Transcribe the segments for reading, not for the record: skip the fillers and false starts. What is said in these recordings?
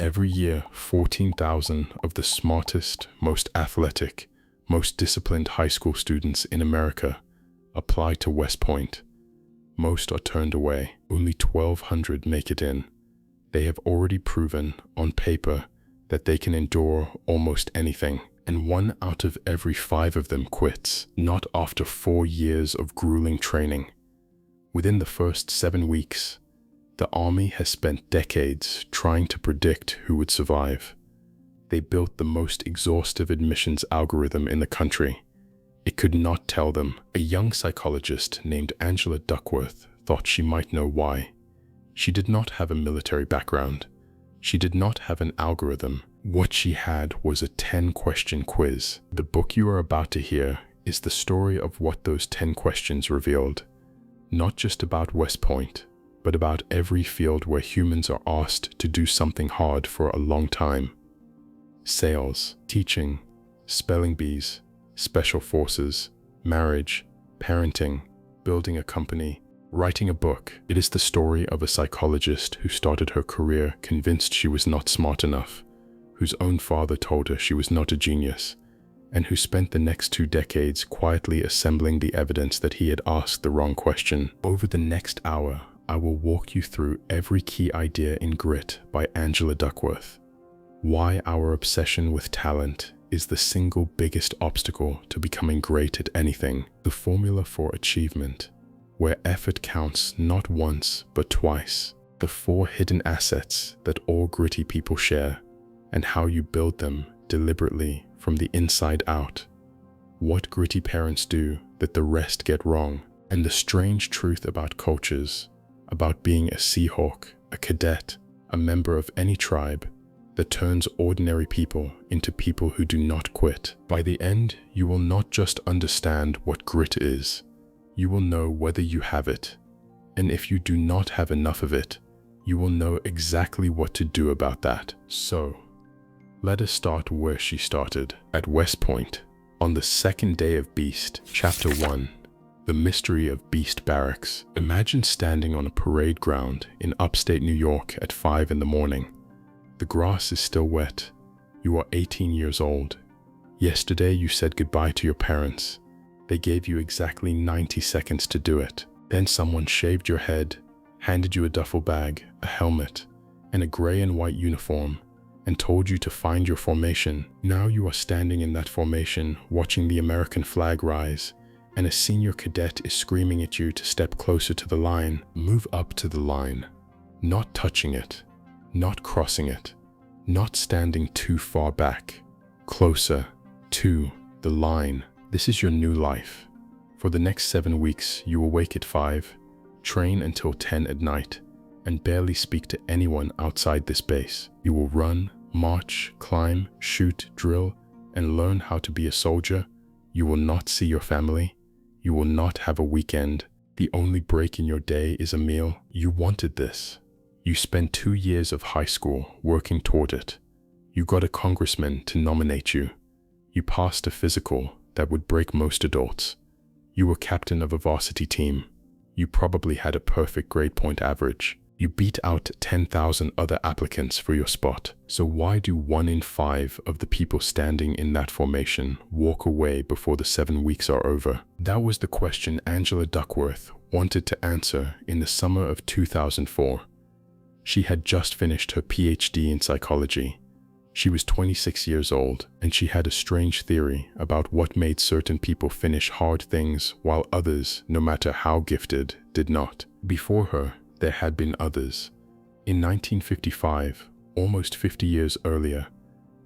Every year, 14,000 of the smartest, most athletic, most disciplined high school students in America apply to West Point. Most are turned away. Only 1,200 make it in. They have already proven, on paper, that they can endure almost anything. And 1 out of every 5 of them quits, not after 4 years of grueling training. Within the first 7 weeks, the Army has spent decades trying to predict who would survive. They built the most exhaustive admissions algorithm in the country. It could not tell them. A young psychologist named Angela Duckworth thought she might know why. She did not have a military background. She did not have an algorithm. What she had was a 10-question quiz. The book you are about to hear is the story of what those 10 questions revealed. Not just about West Point, but about every field where humans are asked to do something hard for a long time. Sales, teaching, spelling bees, special forces, marriage, parenting, building a company, writing a book. It is the story of a psychologist who started her career convinced she was not smart enough, whose own father told her she was not a genius, and who spent the next 2 decades quietly assembling the evidence that he had asked the wrong question. Over the next hour, I will walk you through every key idea in Grit by Angela Duckworth. Why our obsession with talent is the single biggest obstacle to becoming great at anything. The formula for achievement, where effort counts not once but twice. The 4 hidden assets that all gritty people share, and how you build them deliberately from the inside out. What gritty parents do that the rest get wrong, and the strange truth about cultures, about being a Seahawk, a cadet, a member of any tribe, that turns ordinary people into people who do not quit. By the end, you will not just understand what grit is, you will know whether you have it. And if you do not have enough of it, you will know exactly what to do about that. So, let us start where she started, at West Point, on the second day of Beast, Chapter 1. The Mystery of Beast Barracks. Imagine standing on a parade ground in upstate New York at 5 in the morning. The grass is still wet. You are 18 years old. Yesterday you said goodbye to your parents. They gave you exactly 90 seconds to do it. Then someone shaved your head, handed you a duffel bag, a helmet, and a gray and white uniform, and told you to find your formation. Now you are standing in that formation, watching the American flag rise, and a senior cadet is screaming at you to step closer to the line. Move up to the line, not touching it, not crossing it, not standing too far back, closer to the line. This is your new life. For the next 7 weeks, you will wake at 5, train until 10 at night, and barely speak to anyone outside this base. You will run, march, climb, shoot, drill, and learn how to be a soldier. You will not see your family. You will not have a weekend. The only break in your day is a meal. You wanted this. You spent 2 years of high school working toward it. You got a congressman to nominate you. You passed a physical that would break most adults. You were captain of a varsity team. You probably had a perfect grade point average. You beat out 10,000 other applicants for your spot. So why do 1 in 5 of the people standing in that formation walk away before the 7 weeks are over? That was the question Angela Duckworth wanted to answer in the summer of 2004. She had just finished her PhD in psychology. She was 26 years old, and she had a strange theory about what made certain people finish hard things while others, no matter how gifted, did not. Before her, there had been others. In 1955, almost 50 years earlier,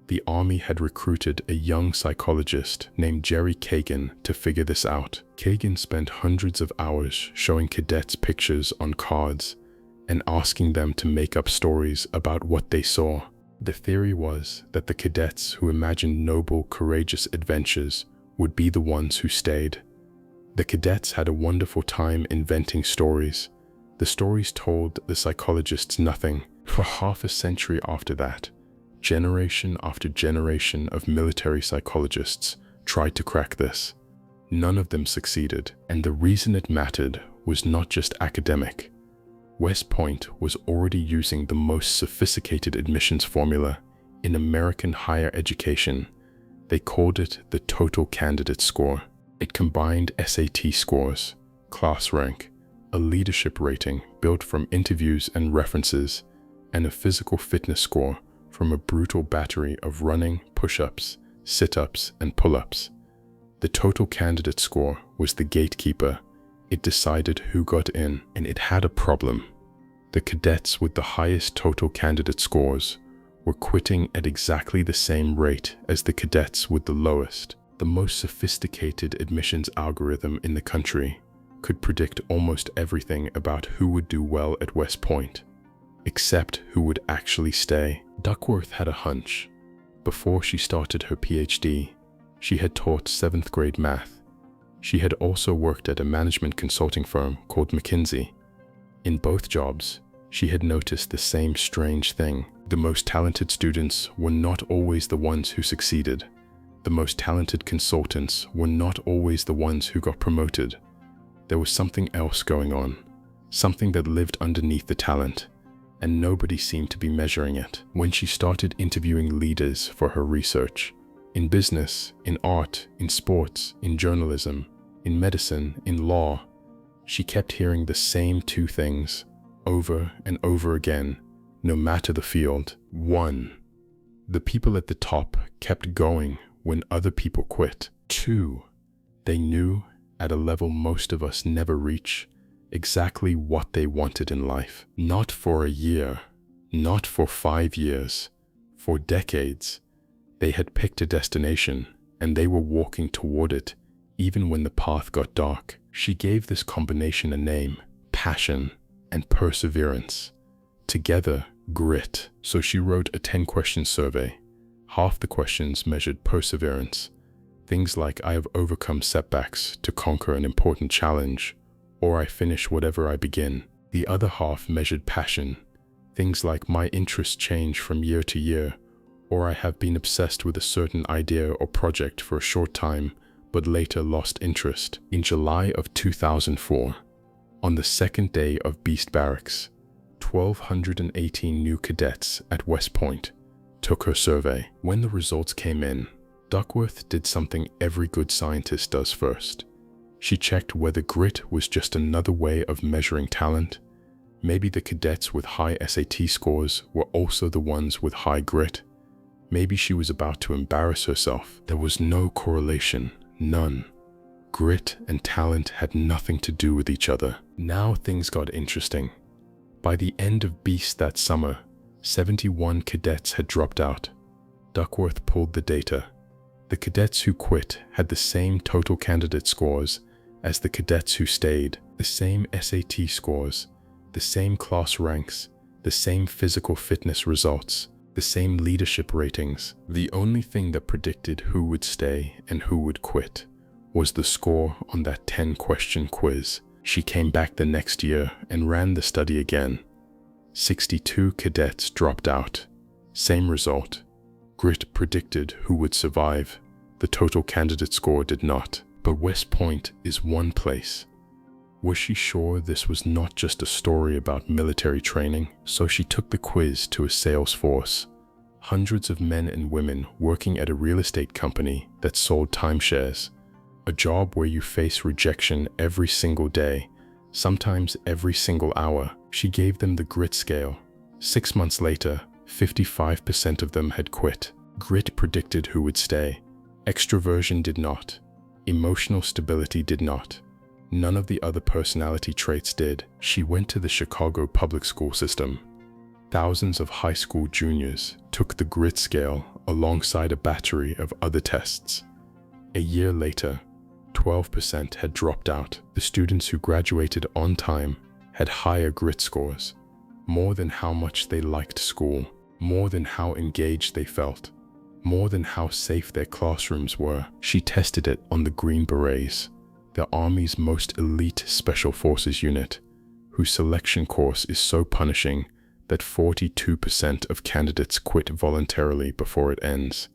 the Army had recruited a young psychologist named Jerry Kagan to figure this out. Kagan spent hundreds of hours showing cadets pictures on cards and asking them to make up stories about what they saw. The theory was that the cadets who imagined noble, courageous adventures would be the ones who stayed. The cadets had a wonderful time inventing stories. The stories told the psychologists nothing. For half a century after that, generation after generation of military psychologists tried to crack this. None of them succeeded, and the reason it mattered was not just academic. West Point was already using the most sophisticated admissions formula in American higher education. They called it the total candidate score. It combined SAT scores, class rank, a leadership rating built from interviews and references, and a physical fitness score from a brutal battery of running, push-ups, sit-ups, and pull-ups. The total candidate score was the gatekeeper. It decided who got in, and it had a problem. The cadets with the highest total candidate scores were quitting at exactly the same rate as the cadets with the lowest. The most sophisticated admissions algorithm in the country could predict almost everything about who would do well at West Point, except who would actually stay. Duckworth had a hunch. Before she started her PhD, she had taught 7th grade math. She had also worked at a management consulting firm called McKinsey. In both jobs, she had noticed the same strange thing. The most talented students were not always the ones who succeeded. The most talented consultants were not always the ones who got promoted. There was something else going on, something that lived underneath the talent, and nobody seemed to be measuring it. When she started interviewing leaders for her research, in business, in art, in sports, in journalism, in medicine, in law, she kept hearing the same two things over and over again, no matter the field. 1. The people at the top kept going when other people quit. 2. They knew, at a level most of us never reach, exactly what they wanted in life. Not for a year, not for 5 years, for decades. They had picked a destination, and they were walking toward it, even when the path got dark. She gave this combination a name: passion and perseverance. Together, grit. So she wrote a 10-question survey. Half the questions measured perseverance. Things like, I have overcome setbacks to conquer an important challenge, or I finish whatever I begin. The other half measured passion. Things like, my interests change from year to year, or I have been obsessed with a certain idea or project for a short time, but later lost interest. In July of 2004, on the second day of Beast Barracks, 1,218 new cadets at West Point took her survey. When the results came in, Duckworth did something every good scientist does first. She checked whether grit was just another way of measuring talent. Maybe the cadets with high SAT scores were also the ones with high grit. Maybe she was about to embarrass herself. There was no correlation, none. Grit and talent had nothing to do with each other. Now things got interesting. By the end of Beast that summer, 71 cadets had dropped out. Duckworth pulled the data. The cadets who quit had the same total candidate scores as the cadets who stayed, the same SAT scores, the same class ranks, the same physical fitness results, the same leadership ratings. The only thing that predicted who would stay and who would quit was the score on that 10-question quiz. She came back the next year and ran the study again. 62 cadets dropped out. Same result. Grit predicted who would survive. The total candidate score did not. But West Point is one place. Was she sure this was not just a story about military training? So she took the quiz to a sales force. Hundreds of men and women working at a real estate company that sold timeshares. A job where you face rejection every single day, sometimes every single hour. She gave them the grit scale. 6 months later, 55% of them had quit. Grit predicted who would stay. Extroversion did not. Emotional stability did not. None of the other personality traits did. She went to the Chicago public school system. Thousands of high school juniors took the grit scale alongside a battery of other tests. A year later, 12% had dropped out. The students who graduated on time had higher grit scores, more than how much they liked school, more than how engaged they felt, more than how safe their classrooms were. She tested it on the Green Berets, the Army's most elite special forces unit, whose selection course is so punishing that 42% of candidates quit voluntarily before it ends.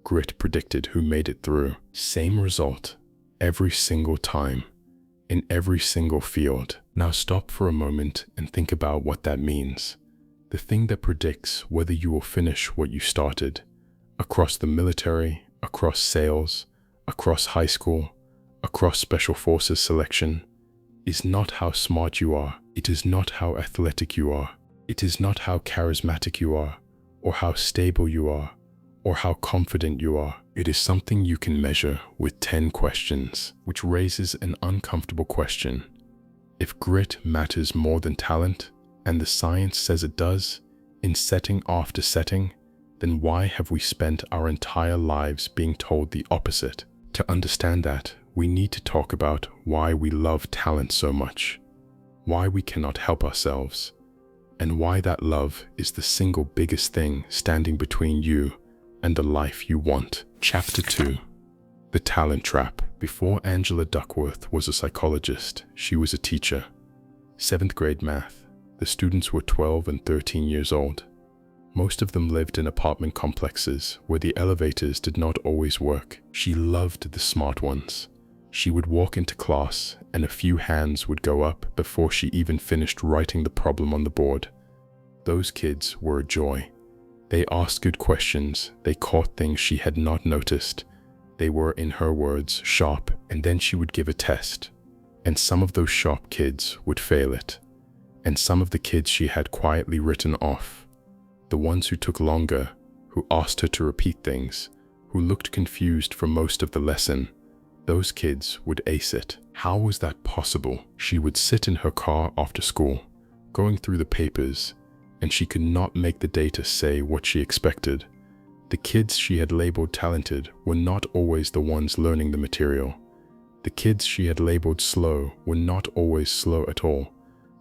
Grit predicted who made it through. Same result, every single time, in every single field. Now stop for a moment and think about what that means. The thing that predicts whether you will finish what you started, across the military, across sales, across high school, across special forces selection, is not how smart you are. It is not how athletic you are. It is not how charismatic you are, or how stable you are, or how confident you are. It is something you can measure with 10 questions, which raises an uncomfortable question. If grit matters more than talent, and the science says it does, in setting after setting, then why have we spent our entire lives being told the opposite? To understand that, we need to talk about why we love talent so much, why we cannot help ourselves, and why that love is the single biggest thing standing between you and the life you want. Chapter 2. The Talent Trap. Before Angela Duckworth was a psychologist, she was a teacher. 7th grade math. The students were 12 and 13 years old. Most of them lived in apartment complexes where the elevators did not always work. She loved the smart ones. She would walk into class and a few hands would go up before she even finished writing the problem on the board. Those kids were a joy. They asked good questions, they caught things she had not noticed. They were, in her words, sharp, and then she would give a test. And some of those sharp kids would fail it. And some of the kids she had quietly written off. The ones who took longer, who asked her to repeat things, who looked confused for most of the lesson, those kids would ace it. How was that possible? She would sit in her car after school, going through the papers, and she could not make the data say what she expected. The kids she had labeled talented were not always the ones learning the material. The kids she had labeled slow were not always slow at all.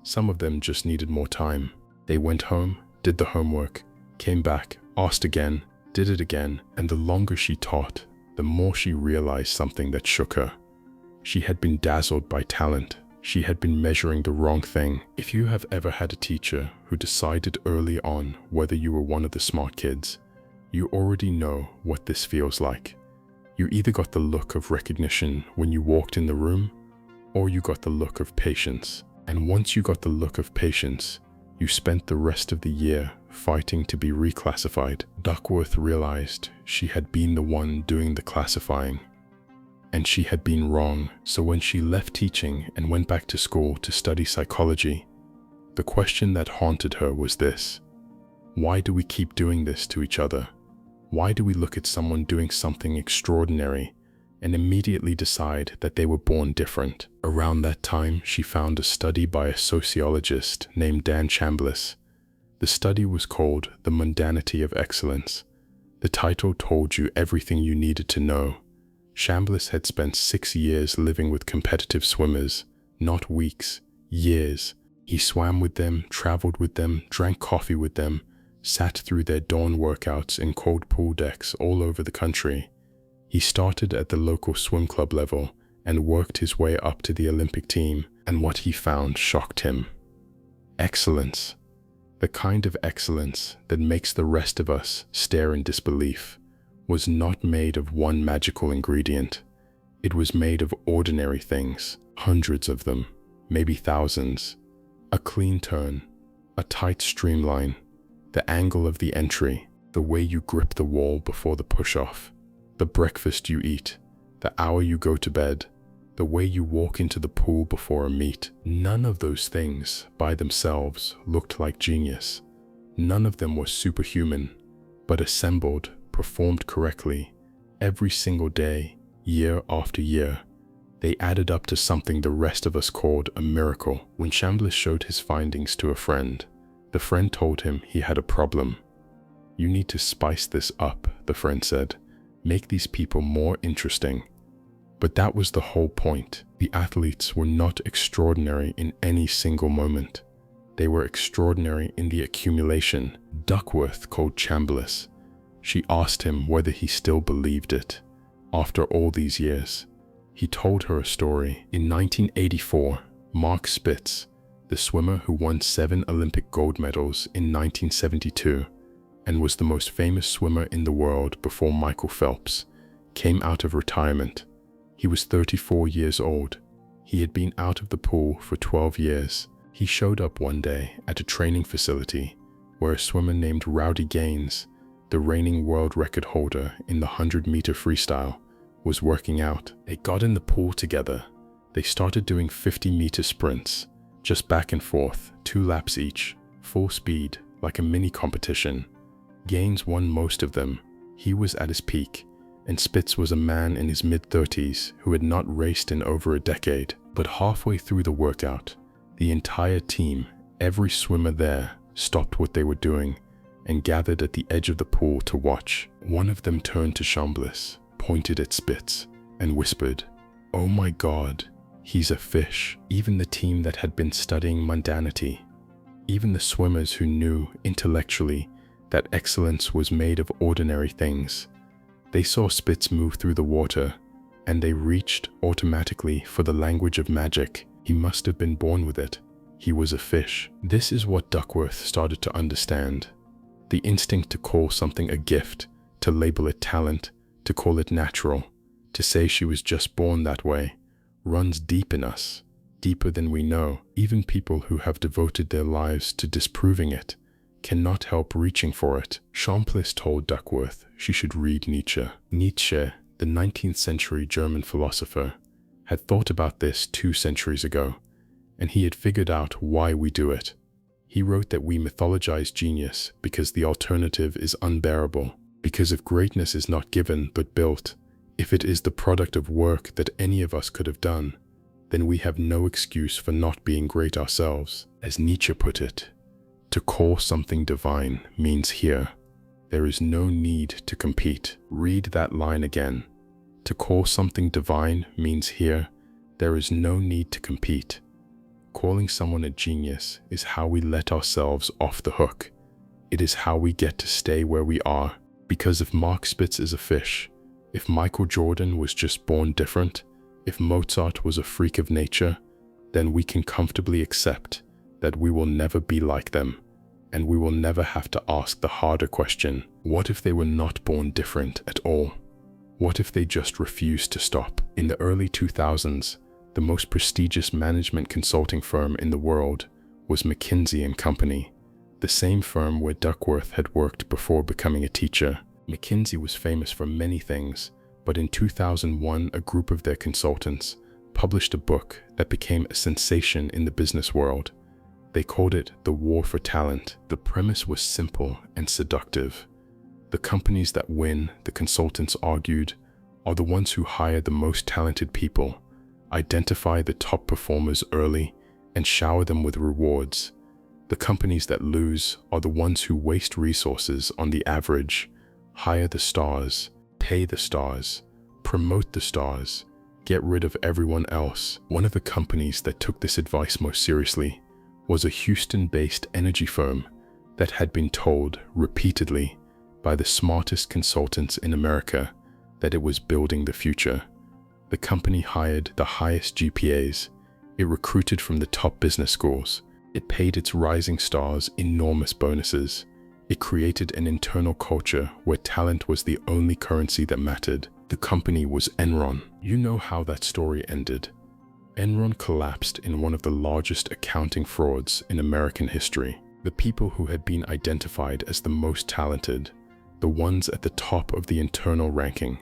Some of them just needed more time. They went home, did the homework, came back, asked again, did it again, and the longer she taught, the more she realized something that shook her. She had been dazzled by talent. She had been measuring the wrong thing. If you have ever had a teacher who decided early on whether you were one of the smart kids, you already know what this feels like. You either got the look of recognition when you walked in the room, or you got the look of patience. And once you got the look of patience, you spent the rest of the year fighting to be reclassified. Duckworth realized she had been the one doing the classifying, and she had been wrong. So when she left teaching and went back to school to study psychology, the question that haunted her was this: why do we keep doing this to each other? Why do we look at someone doing something extraordinary and immediately decide that they were born different? Around that time, she found a study by a sociologist named Dan Chambliss. The study was called The Mundanity of Excellence. The title told you everything you needed to know. Chambliss had spent 6 years living with competitive swimmers, not weeks, years. He swam with them, traveled with them, drank coffee with them, sat through their dawn workouts in cold pool decks all over the country. He started at the local swim club level and worked his way up to the Olympic team, and what he found shocked him. Excellence. The kind of excellence that makes the rest of us stare in disbelief was not made of one magical ingredient. It was made of ordinary things, hundreds of them, maybe thousands. A clean turn, a tight streamline, the angle of the entry, the way you grip the wall before the push-off, the breakfast you eat, the hour you go to bed, the way you walk into the pool before a meet. None of those things by themselves looked like genius. None of them were superhuman, but assembled, performed correctly, every single day, year after year, they added up to something the rest of us called a miracle. When Chambliss showed his findings to a friend, the friend told him he had a problem. "You need to spice this up," the friend said. "Make these people more interesting." But that was the whole point. The athletes were not extraordinary in any single moment. They were extraordinary in the accumulation. Duckworth called Chambliss. She asked him whether he still believed it. After all these years, he told her a story. In 1984, Mark Spitz, the swimmer who won 7 Olympic gold medals in 1972 and was the most famous swimmer in the world before Michael Phelps, came out of retirement. He was 34 years old. He had been out of the pool for 12 years. He showed up one day at a training facility where a swimmer named Rowdy Gaines, the reigning world record holder in the 100-meter freestyle, was working out. They got in the pool together. They started doing 50-meter sprints, just back and forth, 2 laps each, full speed, like a mini competition. Gaines won most of them. He was at his peak, and Spitz was a man in his mid-30s who had not raced in over a decade. But halfway through the workout, the entire team, every swimmer there, stopped what they were doing and gathered at the edge of the pool to watch. One of them turned to Chambliss, pointed at Spitz, and whispered, "Oh my God, he's a fish." Even the team that had been studying mundanity, even the swimmers who knew intellectually that excellence was made of ordinary things, they saw Spitz move through the water, and they reached automatically for the language of magic. He must have been born with it. He was a fish. This is what Duckworth started to understand. The instinct to call something a gift, to label it talent, to call it natural, to say she was just born that way, runs deep in us, deeper than we know. Even people who have devoted their lives to disproving it cannot help reaching for it. Chambliss told Duckworth she should read Nietzsche. Nietzsche, the 19th century German philosopher, had thought about this 2 centuries ago, and he had figured out why we do it. He wrote that we mythologize genius because the alternative is unbearable. Because if greatness is not given but built, if it is the product of work that any of us could have done, then we have no excuse for not being great ourselves. As Nietzsche put it, to call something divine means here, there is no need to compete. Read that line again. To call something divine means here, there is no need to compete. Calling someone a genius is how we let ourselves off the hook. It is how we get to stay where we are. Because if Mark Spitz is a fish, if Michael Jordan was just born different, if Mozart was a freak of nature, then we can comfortably accept that we will never be like them, and we will never have to ask the harder question, what if they were not born different at all? What if they just refused to stop? In the early 2000s, the most prestigious management consulting firm in the world was McKinsey & Company, the same firm where Duckworth had worked before becoming a teacher. McKinsey was famous for many things, but in 2001, a group of their consultants published a book that became a sensation in the business world. They called it The War for Talent. The premise was simple and seductive. The companies that win, the consultants argued, are the ones who hire the most talented people, identify the top performers early, and shower them with rewards. The companies that lose are the ones who waste resources on the average, hire the stars, pay the stars, promote the stars, get rid of everyone else. One of the companies that took this advice most seriously was a Houston-based energy firm that had been told repeatedly by the smartest consultants in America that it was building the future. The company hired the highest GPAs. It recruited from the top business schools. It paid its rising stars enormous bonuses. It created an internal culture where talent was the only currency that mattered. The company was Enron. You know how that story ended. Enron collapsed in one of the largest accounting frauds in American history. The people who had been identified as the most talented, the ones at the top of the internal ranking,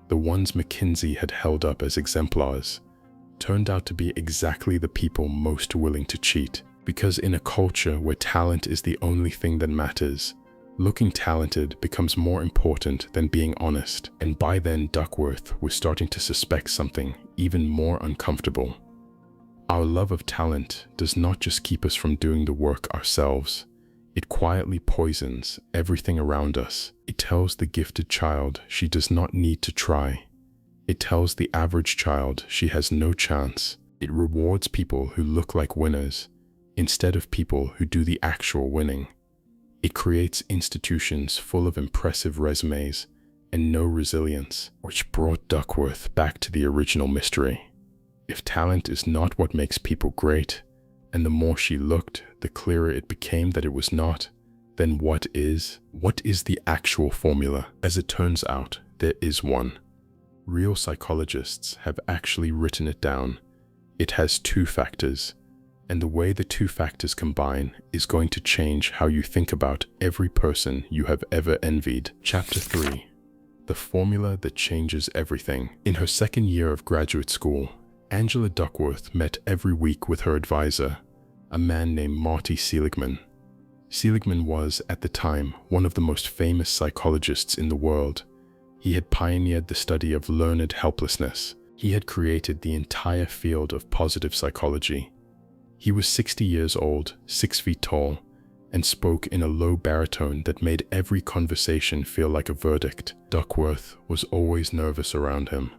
the ones McKinsey had held up as exemplars, turned out to be exactly the people most willing to cheat. Because in a culture where talent is the only thing that matters, looking talented becomes more important than being honest. And by then, Duckworth was starting to suspect something even more uncomfortable. Our love of talent does not just keep us from doing the work ourselves. It quietly poisons everything around us. It tells the gifted child she does not need to try. It tells the average child she has no chance. It rewards people who look like winners instead of people who do the actual winning. It creates institutions full of impressive resumes and no resilience, which brought Duckworth back to the original mystery. If talent is not what makes people great, and the more she looked, the clearer it became that it was not, then what is? What is the actual formula? As it turns out, there is one. Real psychologists have actually written it down. It has two factors, and the way the two factors combine is going to change how you think about every person you have ever envied. Chapter 3. The Formula That Changes Everything. In her second year of graduate school, Angela Duckworth met every week with her advisor, a man named Marty Seligman. Seligman was, at the time, one of the most famous psychologists in the world. He had pioneered the study of learned helplessness. He had created the entire field of positive psychology. He was 60 years old, 6 feet tall, and spoke in a low baritone that made every conversation feel like a verdict. Duckworth was always nervous around him.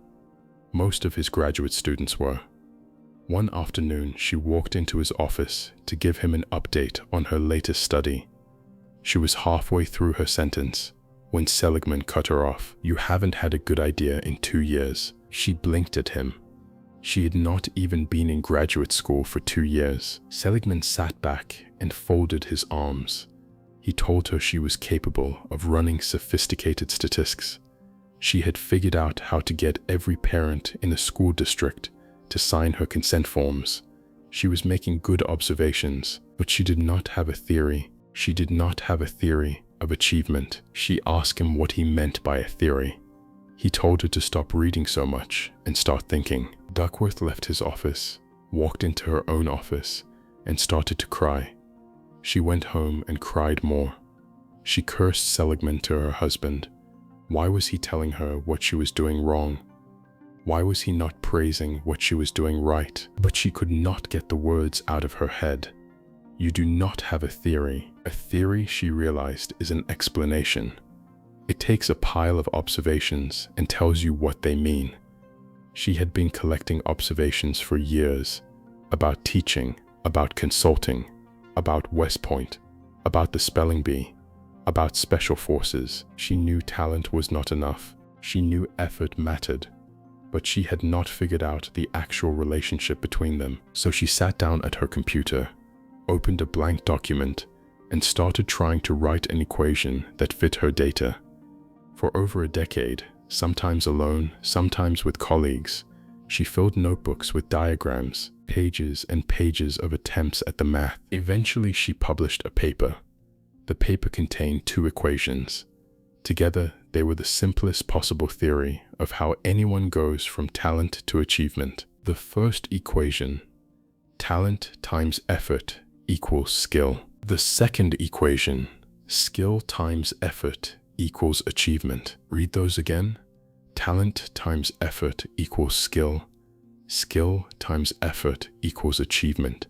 Most of his graduate students were. One afternoon, she walked into his office to give him an update on her latest study. She was halfway through her sentence when Seligman cut her off. "You haven't had a good idea in 2 years. She blinked at him. She had not even been in graduate school for 2 years. Seligman sat back and folded his arms. He told her she was capable of running sophisticated statistics. She had figured out how to get every parent in the school district to sign her consent forms. She was making good observations, but she did not have a theory. She did not have a theory of achievement. She asked him what he meant by a theory. He told her to stop reading so much and start thinking. Duckworth left his office, walked into her own office, and started to cry. She went home and cried more. She cursed Seligman to her husband. Why was he telling her what she was doing wrong? Why was he not praising what she was doing right? But she could not get the words out of her head. You do not have a theory. A theory, she realized, is an explanation. It takes a pile of observations and tells you what they mean. She had been collecting observations for years about teaching, about consulting, about West Point, about the spelling bee, about special forces. She knew talent was not enough. She knew effort mattered, but she had not figured out the actual relationship between them. So she sat down at her computer, opened a blank document, and started trying to write an equation that fit her data. For over a decade, sometimes alone, sometimes with colleagues, she filled notebooks with diagrams, pages and pages of attempts at the math. Eventually, she published a paper. The paper contained 2 equations. Together, they were the simplest possible theory of how anyone goes from talent to achievement. The first equation, talent times effort equals skill. The second equation, skill times effort equals achievement. Read those again. Talent times effort equals skill. Skill times effort equals achievement.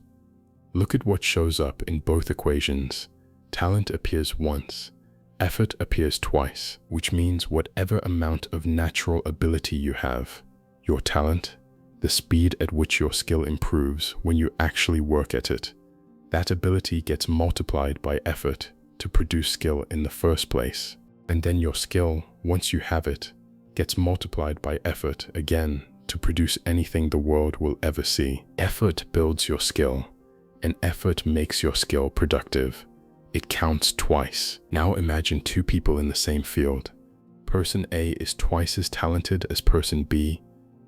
Look at what shows up in both equations. Talent appears once. Effort appears twice, which means whatever amount of natural ability you have, your talent, the speed at which your skill improves when you actually work at it, that ability gets multiplied by effort to produce skill in the first place. And then your skill, once you have it, gets multiplied by effort again to produce anything the world will ever see. Effort builds your skill, and effort makes your skill productive. It counts twice. Now imagine 2 people in the same field. Person A is twice as talented as person B.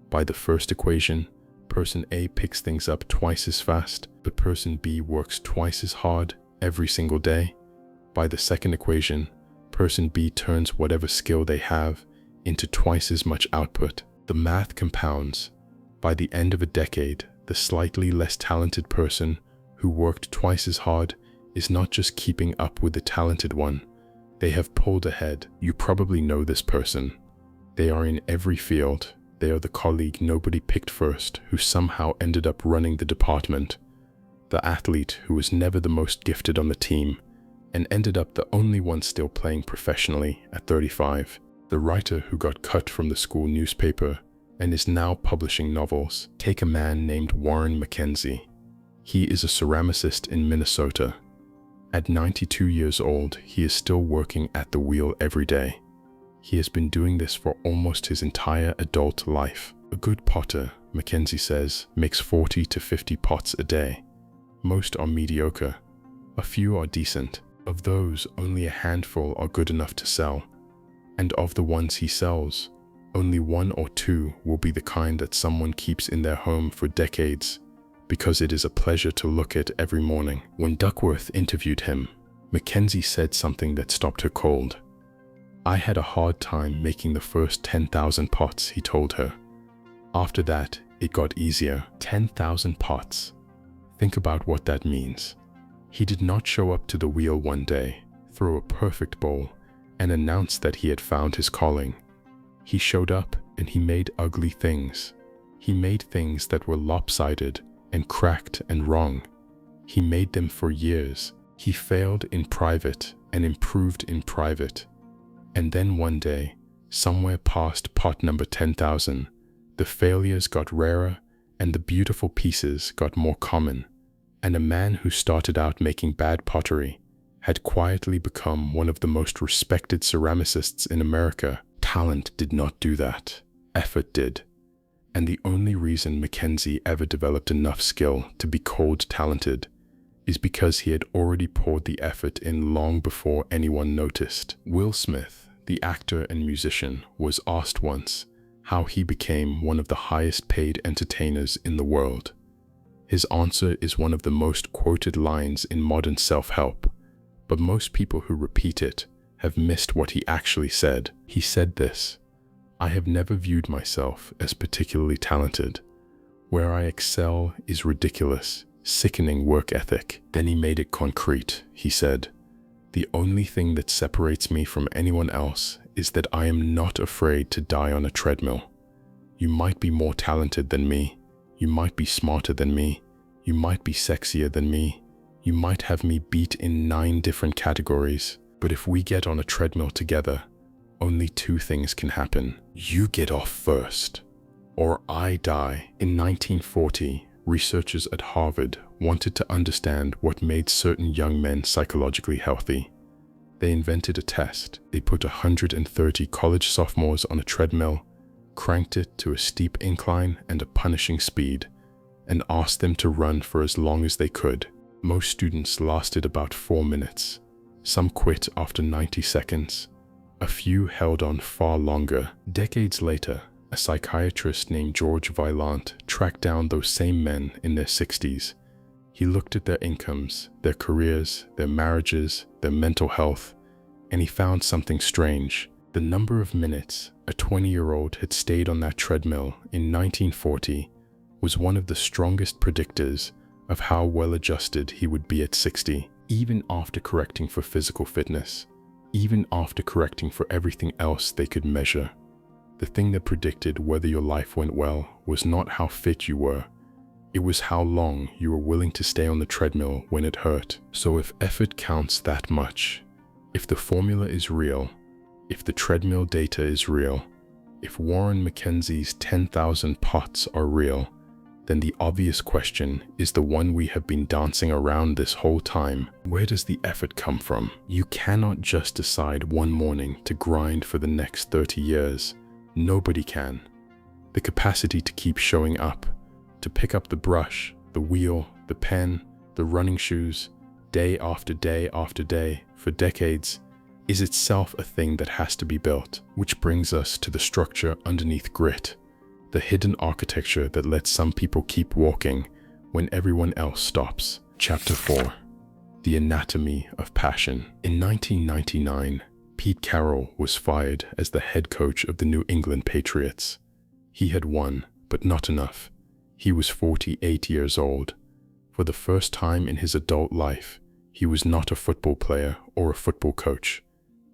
By the first equation, person A picks things up twice as fast, but person B works twice as hard every single day. By the second equation, person B turns whatever skill they have into twice as much output. The math compounds. By the end of a decade, the slightly less talented person who worked twice as hard is not just keeping up with the talented one. They have pulled ahead. You probably know this person. They are in every field. They are the colleague nobody picked first who somehow ended up running the department. The athlete who was never the most gifted on the team and ended up the only one still playing professionally at 35. The writer who got cut from the school newspaper and is now publishing novels. Take a man named Warren Mackenzie. He is a ceramicist in Minnesota. At 92 years old, he is still working at the wheel every day. He has been doing this for almost his entire adult life. A good potter, Mackenzie says, makes 40 to 50 pots a day. Most are mediocre. A few are decent. Of those, only a handful are good enough to sell. And of the ones he sells, Only one or two will be the kind that someone keeps in their home for decades because it is a pleasure to look at every morning. When Duckworth interviewed him, Mackenzie said something that stopped her cold. "I had a hard time making the first 10,000 pots," he told her. "After that, it got easier." 10,000 pots. Think about what that means. He did not show up to the wheel one day, throw a perfect bowl, and announce that he had found his calling. He showed up and he made ugly things. He made things that were lopsided and cracked and wrong. He made them for years. He failed in private and improved in private. And then one day, somewhere past pot number 10,000, the failures got rarer and the beautiful pieces got more common. And a man who started out making bad pottery had quietly become one of the most respected ceramicists in America. Talent did not do that. Effort did. And the only reason Mackenzie ever developed enough skill to be called talented is because he had already poured the effort in long before anyone noticed. Will Smith, the actor and musician, was asked once how he became one of the highest paid entertainers in the world. His answer is one of the most quoted lines in modern self-help, but most people who repeat it have missed what he actually said. He said this: "I have never viewed myself as particularly talented. Where I excel is ridiculous, sickening work ethic." Then he made it concrete. He said, "The only thing that separates me from anyone else is that I am not afraid to die on a treadmill. You might be more talented than me. You might be smarter than me. You might be sexier than me. You might have me beat in 9 different categories. But if we get on a treadmill together, only 2 things can happen. You get off first, or I die." In 1940, researchers at Harvard wanted to understand what made certain young men psychologically healthy. They invented a test. They put 130 college sophomores on a treadmill, cranked it to a steep incline and a punishing speed, and asked them to run for as long as they could. Most students lasted about 4 minutes. Some quit after 90 seconds. A few held on far longer. Decades later, a psychiatrist named George Vaillant tracked down those same men in their 60s. He looked at their incomes, their careers, their marriages, their mental health, and he found something strange. The number of minutes a 20-year-old had stayed on that treadmill in 1940 was one of the strongest predictors of how well-adjusted he would be at 60, even after correcting for physical fitness, even after correcting for everything else they could measure. The thing that predicted whether your life went well was not how fit you were. It was how long you were willing to stay on the treadmill when it hurt. So if effort counts that much, if the formula is real, if the treadmill data is real, if Warren Mackenzie's 10,000 pots are real, then the obvious question is the one we have been dancing around this whole time. Where does the effort come from? You cannot just decide one morning to grind for the next 30 years. Nobody can. The capacity to keep showing up, to pick up the brush, the wheel, the pen, the running shoes, day after day after day, for decades, is itself a thing that has to be built. Which brings us to the structure underneath grit, the hidden architecture that lets some people keep walking when everyone else stops. Chapter 4. The Anatomy of Passion. In 1999, Pete Carroll was fired as the head coach of the New England Patriots. He had won, but not enough. He was 48 years old. For the first time in his adult life, he was not a football player or a football coach.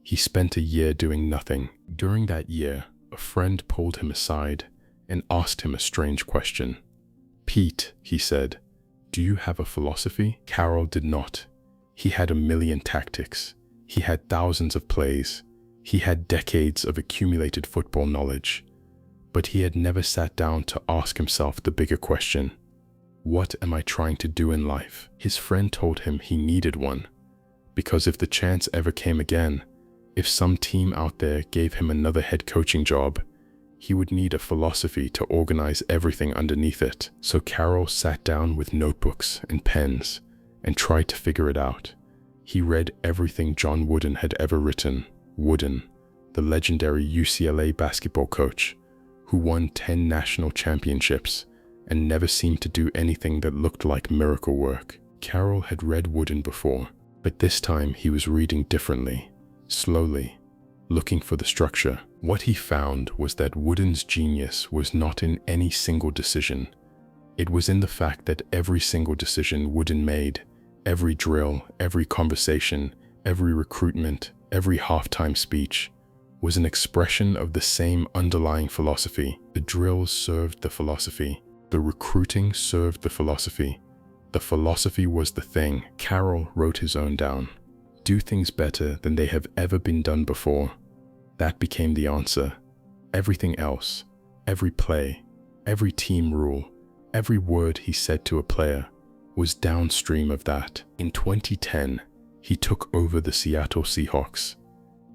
He spent a year doing nothing. During that year, a friend pulled him aside and asked him a strange question. "Pete," he said, "do you have a philosophy?" Carroll did not. He had a million tactics. He had thousands of plays. He had decades of accumulated football knowledge. But he had never sat down to ask himself the bigger question: what am I trying to do in life? His friend told him he needed one, because if the chance ever came again, if some team out there gave him another head coaching job, he would need a philosophy to organize everything underneath it. So Carroll sat down with notebooks and pens and tried to figure it out. He read everything John Wooden had ever written. Wooden, the legendary UCLA basketball coach, who won 10 national championships and never seemed to do anything that looked like miracle work. Carroll had read Wooden before, but this time he was reading differently, slowly, looking for the structure. What he found was that Wooden's genius was not in any single decision. It was in the fact that every single decision Wooden made, every drill, every conversation, every recruitment, every halftime speech, was an expression of the same underlying philosophy. The drills served the philosophy. The recruiting served the philosophy. The philosophy was the thing. Carroll wrote his own down. Do things better than they have ever been done before. That became the answer. Everything else, every play, every team rule, every word he said to a player was downstream of that. In 2010, he took over the Seattle Seahawks.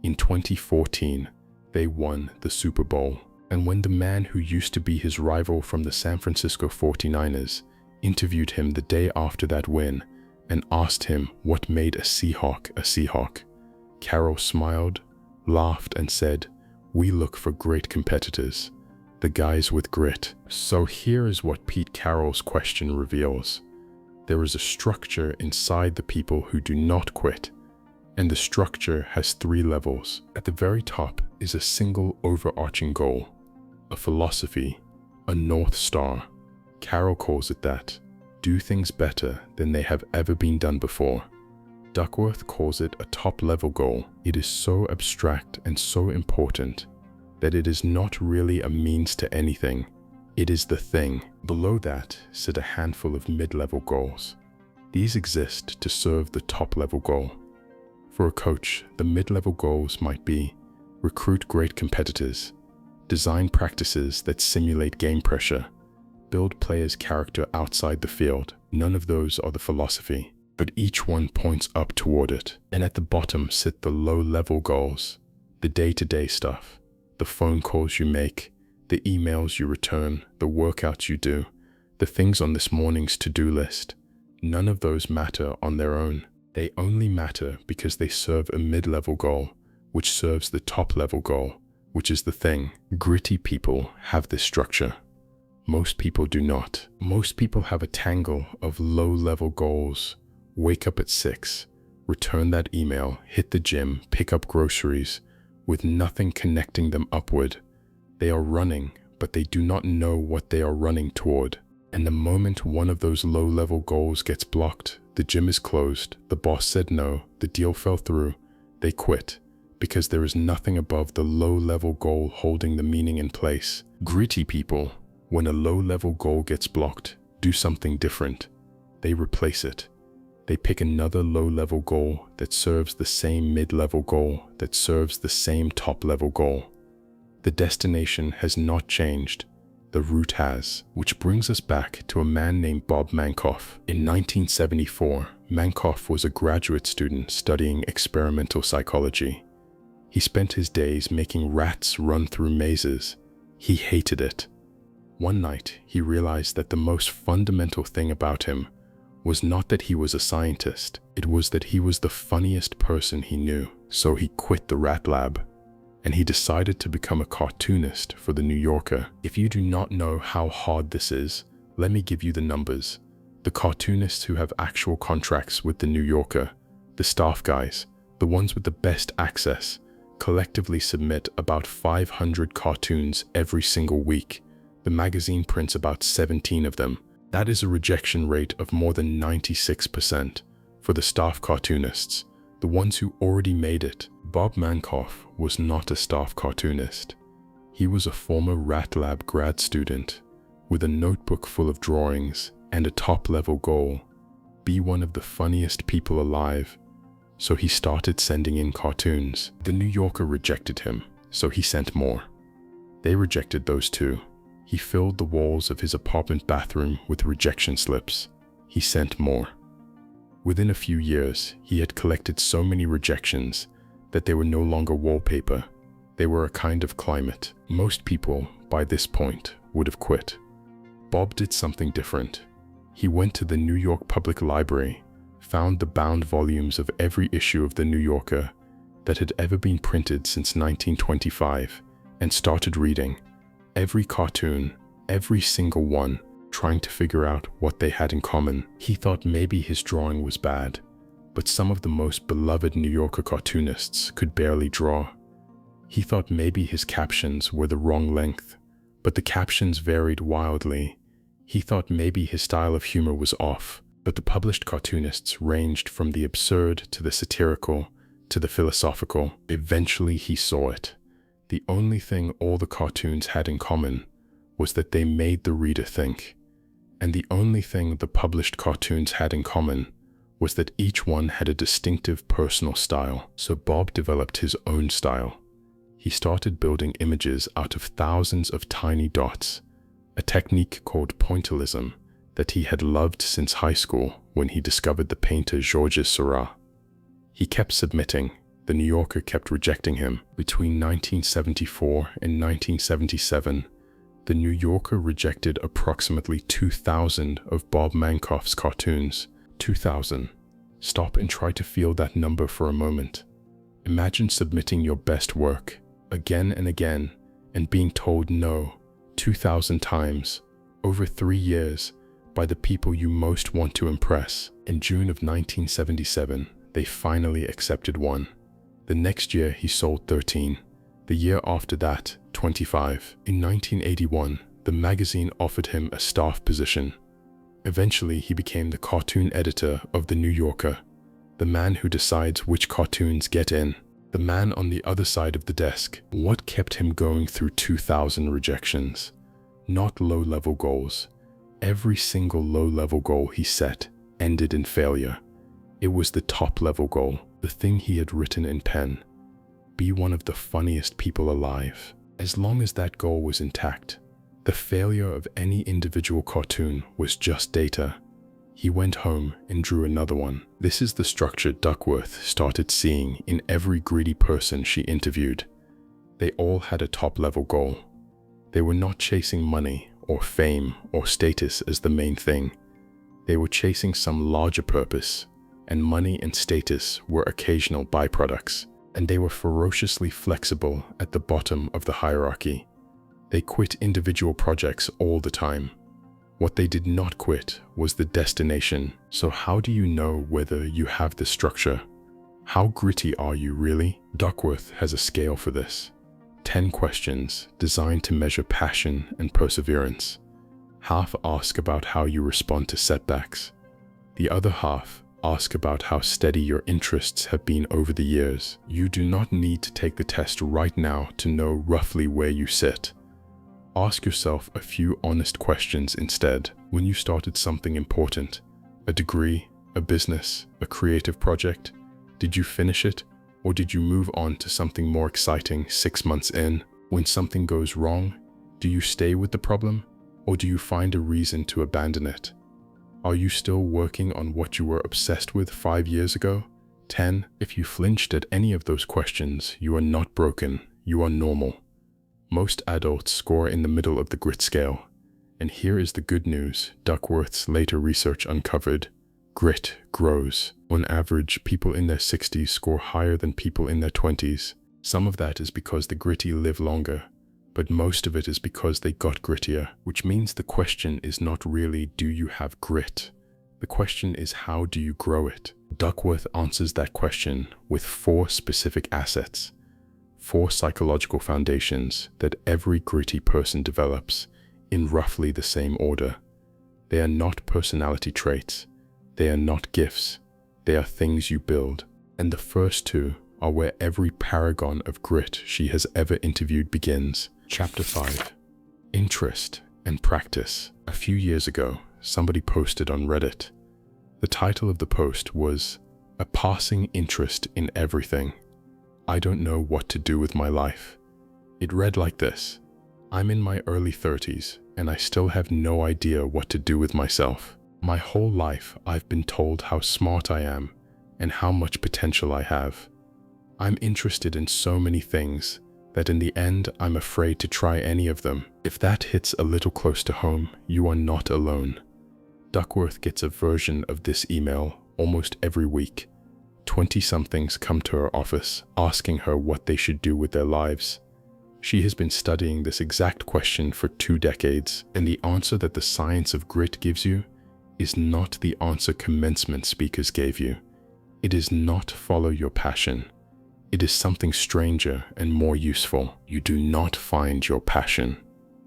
In 2014, they won the Super Bowl. And when the man who used to be his rival from the San Francisco 49ers interviewed him the day after that win and asked him what made a Seahawk, Carroll smiled, laughed, and said, "We look for great competitors, the guys with grit." So here is what Pete Carroll's question reveals. There is a structure inside the people who do not quit, and the structure has 3 levels. At the very top is a single overarching goal, a philosophy, a North Star. Carroll calls it that. Do things better than they have ever been done before. Duckworth calls it a top-level goal. It is so abstract and so important that it is not really a means to anything. It is the thing. Below that sit a handful of mid-level goals. These exist to serve the top-level goal. For a coach, the mid-level goals might be recruit great competitors, design practices that simulate game pressure, build players' character outside the field. None of those are the philosophy, but each one points up toward it. And at the bottom sit the low-level goals, the day-to-day stuff, the phone calls you make, the emails you return, the workouts you do, the things on this morning's to-do list. None of those matter on their own. They only matter because they serve a mid-level goal, which serves the top-level goal, which is the thing. Gritty people have this structure. Most people do not. Most people have a tangle of low-level goals. Wake up at 6, return that email, hit the gym, pick up groceries, with nothing connecting them upward. They are running, but they do not know what they are running toward. And the moment one of those low-level goals gets blocked, the gym is closed, the boss said no, the deal fell through, they quit, because there is nothing above the low-level goal holding the meaning in place. Gritty people, when a low-level goal gets blocked, do something different. They replace it. They pick another low-level goal that serves the same mid-level goal, that serves the same top-level goal. The destination has not changed. The route has, which brings us back to a man named Bob Mankoff. In 1974, Mankoff was a graduate student studying experimental psychology. He spent his days making rats run through mazes. He hated it. One night, he realized that the most fundamental thing about him was not that he was a scientist, it was that he was the funniest person he knew. So he quit the rat lab, and he decided to become a cartoonist for the New Yorker. If you do not know how hard this is, let me give you the numbers. The cartoonists who have actual contracts with the New Yorker, the staff guys, the ones with the best access, collectively submit about 500 cartoons every single week. The magazine prints about 17 of them. That is a rejection rate of more than 96% for the staff cartoonists, the ones who already made it. Bob Mankoff was not a staff cartoonist. He was a former Rat Lab grad student with a notebook full of drawings and a top-level goal: be one of the funniest people alive. So he started sending in cartoons. The New Yorker rejected him, so he sent more. They rejected those too. He filled the walls of his apartment bathroom with rejection slips. He sent more. Within a few years, he had collected so many rejections that they were no longer wallpaper. They were a kind of climate. Most people, by this point, would have quit. Bob did something different. He went to the New York Public Library, found the bound volumes of every issue of the New Yorker, that had ever been printed since 1925 and started reading every cartoon, every single one, trying to figure out what they had in common. He thought maybe his drawing was bad, but some of the most beloved New Yorker cartoonists could barely draw. He thought maybe his captions were the wrong length, but the captions varied wildly. He thought maybe his style of humor was off, but the published cartoonists ranged from the absurd to the satirical to the philosophical. Eventually he saw it. The only thing all the cartoons had in common was that they made the reader think. And the only thing the published cartoons had in common was that each one had a distinctive personal style. So Bob developed his own style. He started building images out of thousands of tiny dots, a technique called pointillism that he had loved since high school when he discovered the painter Georges Seurat. He kept submitting. The New Yorker kept rejecting him. Between 1974 and 1977, the New Yorker rejected approximately 2,000 of Bob Mankoff's cartoons. 2,000. Stop and try to feel that number for a moment. Imagine submitting your best work again and again and being told no 2,000 times over 3 years by the people you most want to impress. In June of 1977, they finally accepted one. The next year he sold 13. The year after that, 25. In 1981, the magazine offered him a staff position. Eventually, he became the cartoon editor of The New Yorker, the man who decides which cartoons get in, the man on the other side of the desk. What kept him going through 2,000 rejections? Not low-level goals. Every single low-level goal he set ended in failure. It was the top-level goal, the thing he had written in pen. Be one of the funniest people alive. As long as that goal was intact, the failure of any individual cartoon was just data. He went home and drew another one. This is the structure Duckworth started seeing in every greedy person she interviewed. They all had a top-level goal. They were not chasing money or fame or status as the main thing. They were chasing some larger purpose, and money and status were occasional byproducts. And they were ferociously flexible at the bottom of the hierarchy. They quit individual projects all the time. What they did not quit was the destination. So how do you know whether you have the structure? How gritty are you really? Duckworth has a scale for this. 10 questions designed to measure passion and perseverance. Half ask about how you respond to setbacks. The other half ask about how steady your interests have been over the years. You do not need to take the test right now to know roughly where you sit. Ask yourself a few honest questions instead. When you started something important, a degree, a business, a creative project, did you finish it, or did you move on to something more exciting 6 months in? When something goes wrong, do you stay with the problem, or do you find a reason to abandon it? Are you still working on what you were obsessed with 5 years ago? 10. If you flinched at any of those questions, you are not broken, you are normal. Most adults score in the middle of the grit scale. And here is the good news Duckworth's later research uncovered. Grit grows. On average, people in their 60s score higher than people in their 20s. Some of that is because the gritty live longer, but most of it is because they got grittier, which means the question is not really, do you have grit? The question is, how do you grow it? Duckworth answers that question with 4 specific assets, 4 psychological foundations that every gritty person develops in roughly the same order. They are not personality traits. They are not gifts. They are things you build. And the first 2 are where every paragon of grit she has ever interviewed begins. Chapter 5. Interest and Practice. A few years ago, somebody posted on Reddit. The title of the post was, "A Passing Interest in Everything. I don't know what to do with my life." It read like this: I'm in my early 30s, and I still have no idea what to do with myself. My whole life, I've been told how smart I am and how much potential I have. I'm interested in so many things that in the end, I'm afraid to try any of them. If that hits a little close to home, you are not alone. Duckworth gets a version of this email almost every week. 20-somethings come to her office asking her what they should do with their lives. She has been studying this exact question for 2 decades, and the answer that the science of grit gives you is not the answer commencement speakers gave you. It is not follow your passion. It is something stranger and more useful. You do not find your passion.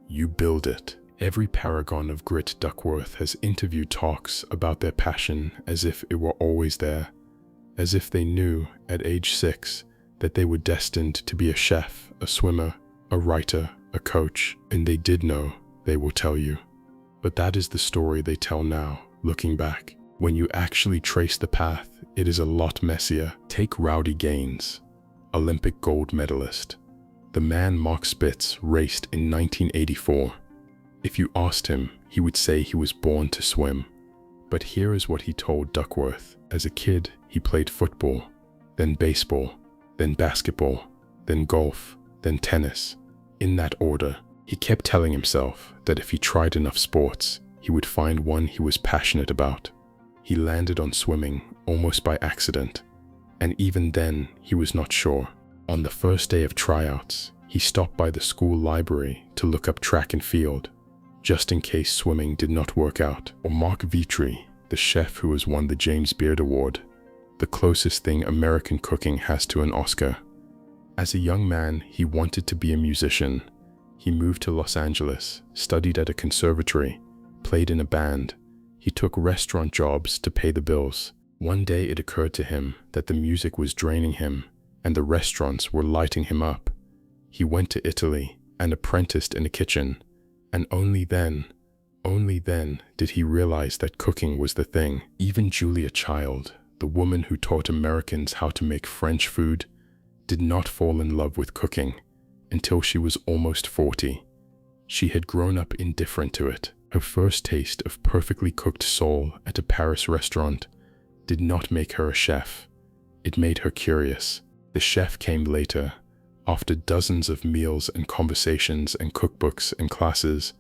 You build it. Every paragon of grit Duckworth has interviewed talks about their passion as if it were always there, as if they knew at age 6 that they were destined to be a chef, a swimmer, a writer, a coach, and they did know, they will tell you. But that is the story they tell now, looking back. When you actually trace the path, it is a lot messier. Take Rowdy Gaines, Olympic gold medalist. The man Mark Spitz raced in 1984. If you asked him, he would say he was born to swim. But here is what he told Duckworth. As a kid, he played football, then baseball, then basketball, then golf, then tennis. In that order, he kept telling himself that if he tried enough sports, he would find one he was passionate about. He landed on swimming almost by accident, and even then he was not sure. On the first day of tryouts, he stopped by the school library to look up track and field, just in case swimming did not work out. Or Mark Vitry, the chef who has won the James Beard Award, the closest thing American cooking has to an Oscar. As a young man, he wanted to be a musician. He moved to Los Angeles, studied at a conservatory, played in a band. He took restaurant jobs to pay the bills. One day it occurred to him that the music was draining him and the restaurants were lighting him up. He went to Italy and apprenticed in a kitchen, and only then did he realize that cooking was the thing. Even Julia Child, the woman who taught Americans how to make French food, did not fall in love with cooking until she was almost 40. She had grown up indifferent to it. Her first taste of perfectly cooked sole at a Paris restaurant did not make her a chef. It made her curious. The chef came later, after dozens of meals and conversations and cookbooks and classes,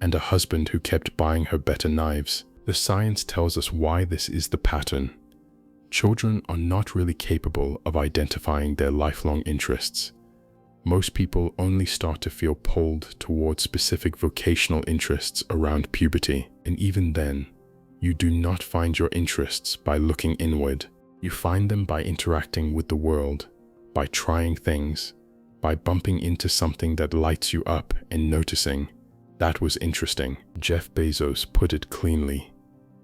and a husband who kept buying her better knives. The science tells us why this is the pattern. Children are not really capable of identifying their lifelong interests. Most people only start to feel pulled towards specific vocational interests around puberty, and even then, you do not find your interests by looking inward. You find them by interacting with the world, by trying things, by bumping into something that lights you up and noticing, that was interesting. Jeff Bezos put it cleanly.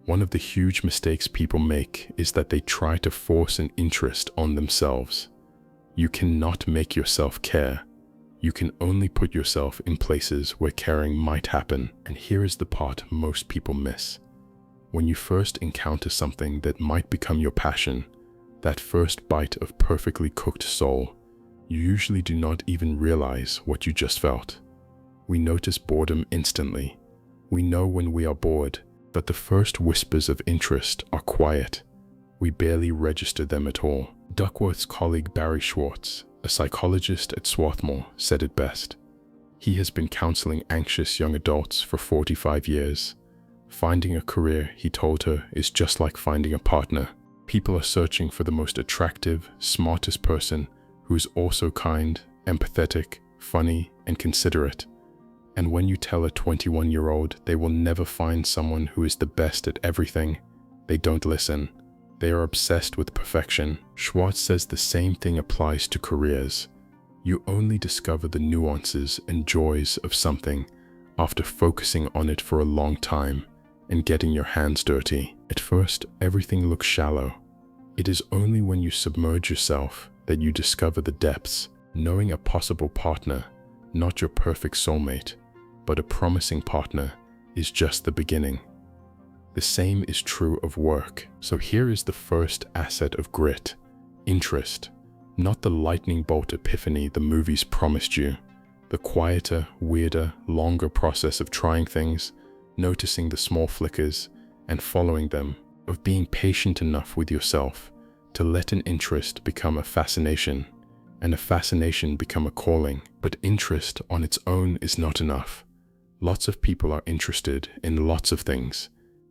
One of the huge mistakes people make is that they try to force an interest on themselves. You cannot make yourself care. You can only put yourself in places where caring might happen. And here is the part most people miss. When you first encounter something that might become your passion, that first bite of perfectly cooked sole, you usually do not even realize what you just felt. We notice boredom instantly. We know when we are bored, but the first whispers of interest are quiet. We barely register them at all. Duckworth's colleague Barry Schwartz, a psychologist at Swarthmore, said it best. He has been counseling anxious young adults for 45 years. Finding a career, he told her, is just like finding a partner. People are searching for the most attractive, smartest person who is also kind, empathetic, funny, and considerate. And when you tell a 21-year-old they will never find someone who is the best at everything, they don't listen. They are obsessed with perfection. Schwartz says the same thing applies to careers. You only discover the nuances and joys of something after focusing on it for a long time and getting your hands dirty. At first, everything looks shallow. It is only when you submerge yourself that you discover the depths. Knowing a possible partner, not your perfect soulmate, but a promising partner, is just the beginning. The same is true of work. So here is the first asset of grit: interest. Not the lightning bolt epiphany the movies promised you. The quieter, weirder, longer process of trying things, noticing the small flickers, and following them, of being patient enough with yourself to let an interest become a fascination, and a fascination become a calling. But interest on its own is not enough. Lots of people are interested in lots of things.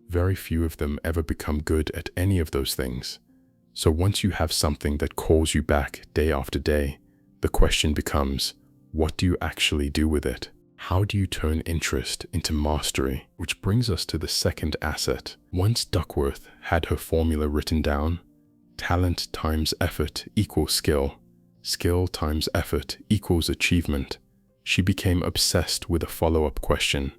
Very few of them ever become good at any of those things. So once you have something that calls you back day after day, the question becomes, what do you actually do with it? How do you turn interest into mastery? Which brings us to the second asset. Once Duckworth had her formula written down, talent times effort equals skill. Skill times effort equals achievement. She became obsessed with a follow-up question.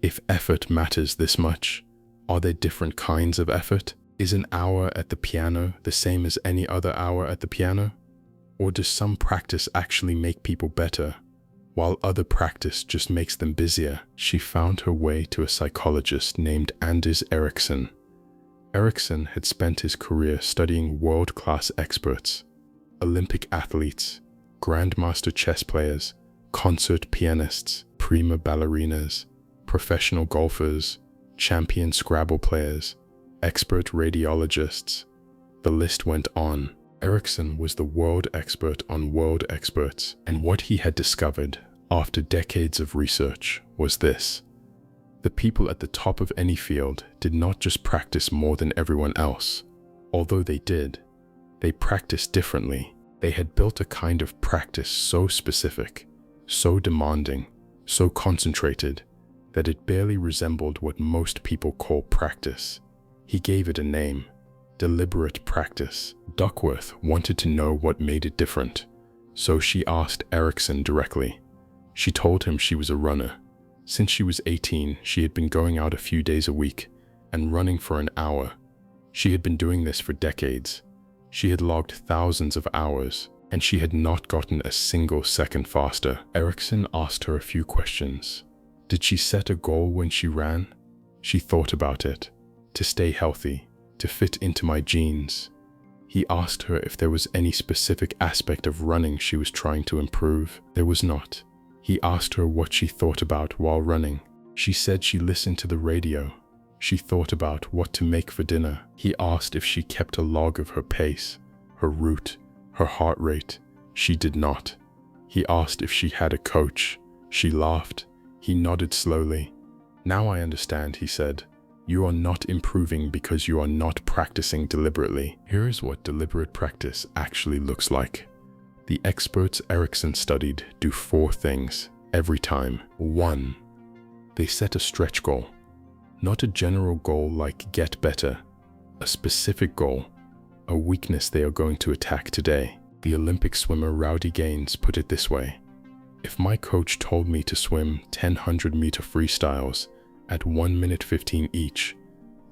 If effort matters this much, are there different kinds of effort? Is an hour at the piano the same as any other hour at the piano? Or does some practice actually make people better, while other practice just makes them busier? She found her way to a psychologist named Anders Ericsson. Ericsson had spent his career studying world-class experts, Olympic athletes, grandmaster chess players, concert pianists, prima ballerinas, professional golfers, champion Scrabble players, expert radiologists. The list went on. Ericsson was the world expert on world experts, and what he had discovered after decades of research was this. The people at the top of any field did not just practice more than everyone else. Although they did, they practiced differently. They had built a kind of practice so specific, so demanding, so concentrated, that it barely resembled what most people call practice. He gave it a name: deliberate practice. Duckworth wanted to know what made it different, so she asked Ericsson directly. She told him she was a runner. Since she was 18, she had been going out a few days a week and running for an hour. She had been doing this for decades. She had logged thousands of hours, and she had not gotten a single second faster. Ericsson asked her a few questions. Did she set a goal when she ran? She thought about it. To stay healthy, to fit into my genes. He asked her if there was any specific aspect of running she was trying to improve. There was not. He asked her what she thought about while running. She said she listened to the radio. She thought about what to make for dinner. He asked if she kept a log of her pace, her route, her heart rate. She did not. He asked if she had a coach. She laughed. He nodded slowly. Now I understand, he said. You are not improving because you are not practicing deliberately. Here is what deliberate practice actually looks like. The experts Ericsson studied do 4 things every time. 1. They set a stretch goal. Not a general goal like get better. A specific goal. A weakness they are going to attack today. The Olympic swimmer Rowdy Gaines put it this way. If my coach told me to swim 10 100-meter freestyles at 1 minute 15 each,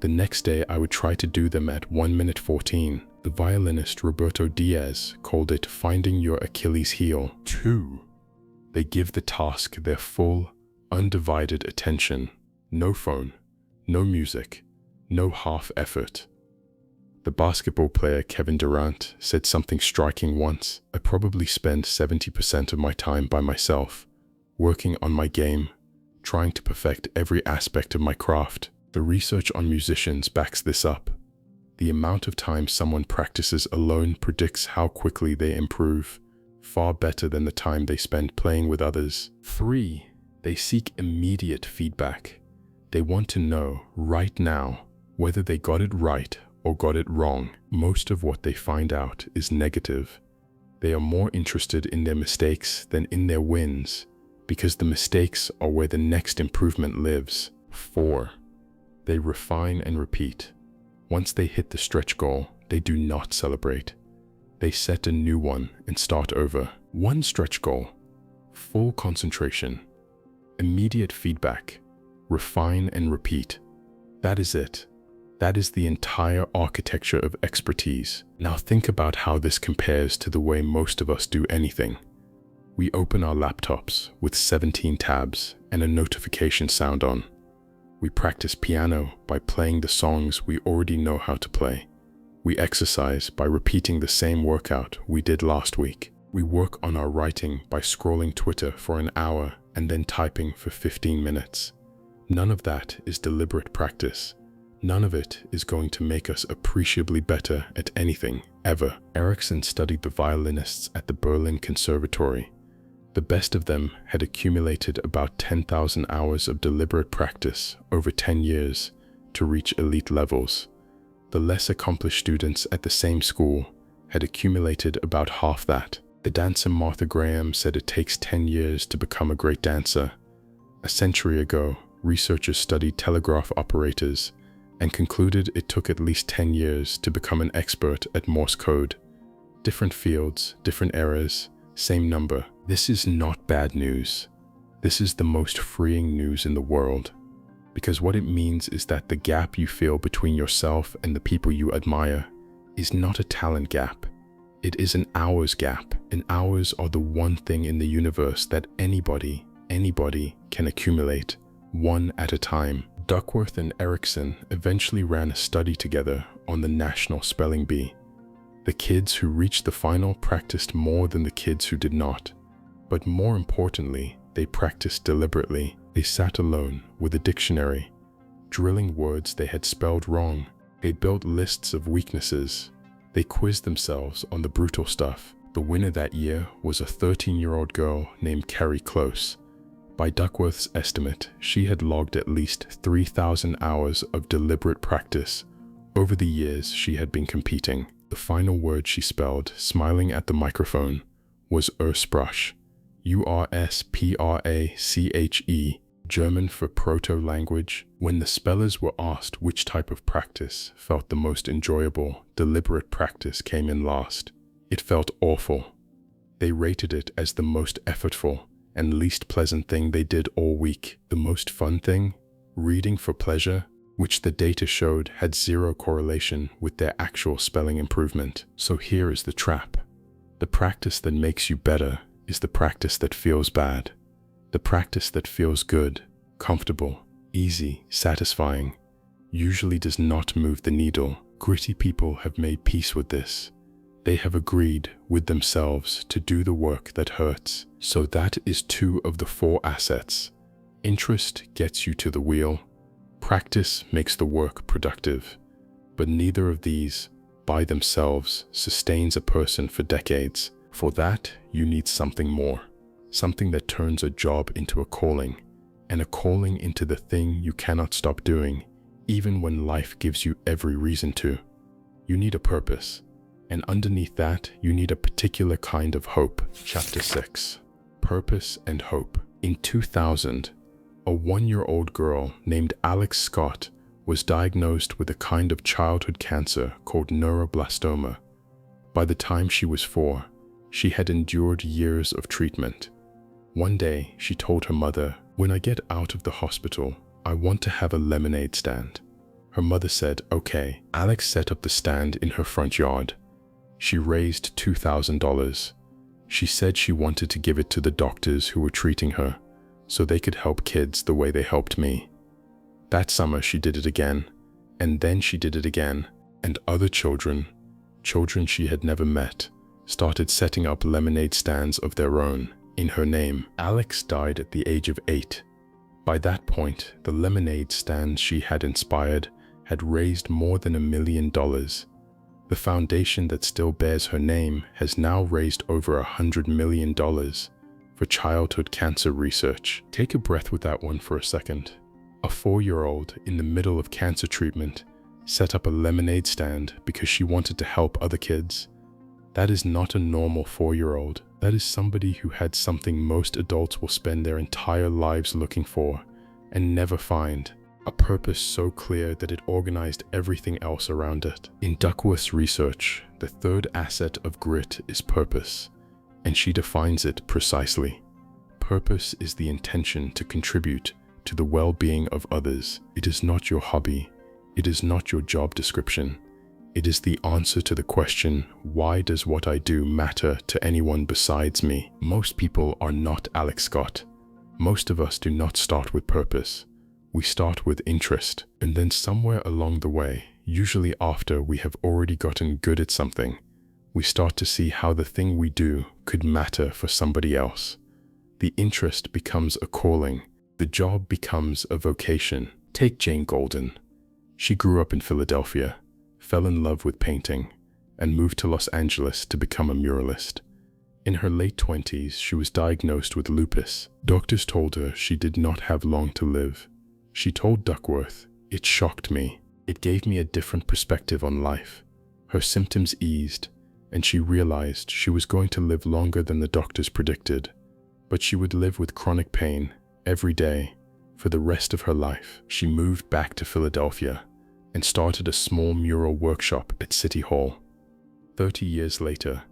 the next day I would try to do them at 1 minute 14. The violinist Roberto Diaz called it finding your Achilles heel. 2. They give the task their full, undivided attention. No phone, no music, no half effort. The basketball player Kevin Durant said something striking once. I probably spend 70% of my time by myself, working on my game, trying to perfect every aspect of my craft. The research on musicians backs this up. The amount of time someone practices alone predicts how quickly they improve, far better than the time they spend playing with others. 3. They seek immediate feedback. They want to know right now whether they got it right or got it wrong. Most of what they find out is negative. They are more interested in their mistakes than in their wins, because the mistakes are where the next improvement lives. 4. They refine and repeat. Once they hit the stretch goal, they do not celebrate. They set a new one and start over. 1 stretch goal, full concentration, immediate feedback, refine and repeat. That is it. That is the entire architecture of expertise. Now think about how this compares to the way most of us do anything. We open our laptops with 17 tabs and a notification sound on. We practice piano by playing the songs we already know how to play. We exercise by repeating the same workout we did last week. We work on our writing by scrolling Twitter for an hour and then typing for 15 minutes. None of that is deliberate practice. None of it is going to make us appreciably better at anything, ever. Ericsson studied the violinists at the Berlin Conservatory. The best of them had accumulated about 10,000 hours of deliberate practice over 10 years to reach elite levels. The less accomplished students at the same school had accumulated about half that. The dancer Martha Graham said it takes 10 years to become a great dancer. A century ago, researchers studied telegraph operators and concluded it took at least 10 years to become an expert at Morse code. Different fields, different eras, same number. This is not bad news. This is the most freeing news in the world, because what it means is that the gap you feel between yourself and the people you admire is not a talent gap. It is an hours gap, and hours are the one thing in the universe that anybody can accumulate, one at a time. Duckworth and Erickson eventually ran a study together on the National Spelling Bee. The kids who reached the final practiced more than the kids who did not. But more importantly, they practiced deliberately. They sat alone with a dictionary, drilling words they had spelled wrong. They built lists of weaknesses. They quizzed themselves on the brutal stuff. The winner that year was a 13-year-old girl named Carrie Close. By Duckworth's estimate, she had logged at least 3,000 hours of deliberate practice over the years she had been competing. The final word she spelled, smiling at the microphone, was Ursprache, U-R-S-P-R-A-C-H-E, German for proto-language. When the spellers were asked which type of practice felt the most enjoyable, deliberate practice came in last. It felt awful. They rated it as the most effortful and least pleasant thing they did all week. The most fun thing? Reading for pleasure, which the data showed had zero correlation with their actual spelling improvement. So here is the trap. The practice that makes you better is the practice that feels bad. The practice that feels good, comfortable, easy, satisfying, usually does not move the needle. Gritty people have made peace with this. They have agreed with themselves to do the work that hurts. So that is 2 of the 4 assets. Interest gets you to the wheel. Practice makes the work productive. But neither of these, by themselves, sustains a person for decades. For that, you need something more. Something that turns a job into a calling, and a calling into the thing you cannot stop doing, even when life gives you every reason to. You need a purpose. And underneath that, you need a particular kind of hope. Chapter 6. Purpose and Hope. In 2000, a 1-year-old girl named Alex Scott was diagnosed with a kind of childhood cancer called neuroblastoma. By the time she was 4, she had endured years of treatment. One day, she told her mother, "When I get out of the hospital, I want to have a lemonade stand." Her mother said, "Okay." Alex set up the stand in her front yard. She raised $2,000. She said she wanted to give it to the doctors who were treating her, so they could help kids the way they helped me. That summer she did it again, and then she did it again, and other children she had never met, started setting up lemonade stands of their own in her name. Alex died at the age of 8. By that point, the lemonade stands she had inspired had raised more than $1 million. The foundation that still bears her name has now raised over $100 million for childhood cancer research. Take a breath with that one for a second. A 4-year-old in the middle of cancer treatment set up a lemonade stand because she wanted to help other kids. That is not a normal 4-year-old. That is somebody who had something most adults will spend their entire lives looking for and never find. A purpose so clear that it organized everything else around it. In Duckworth's research, the 3rd asset of grit is purpose, and she defines it precisely. Purpose is the intention to contribute to the well-being of others. It is not your hobby. It is not your job description. It is the answer to the question, why does what I do matter to anyone besides me? Most people are not Alex Scott. Most of us do not start with purpose. We start with interest, and then somewhere along the way, usually after we have already gotten good at something, we start to see how the thing we do could matter for somebody else. The interest becomes a calling. The job becomes a vocation. Take Jane Golden. She grew up in Philadelphia, fell in love with painting, and moved to Los Angeles to become a muralist. In her late 20s, she was diagnosed with lupus. Doctors told her she did not have long to live. She told Duckworth, "It shocked me. It gave me a different perspective on life. Her symptoms eased, and she realized she was going to live longer than the doctors predicted, but she would live with chronic pain every day for the rest of her life. She moved back to Philadelphia and started a small mural workshop at City Hall. 30 years later,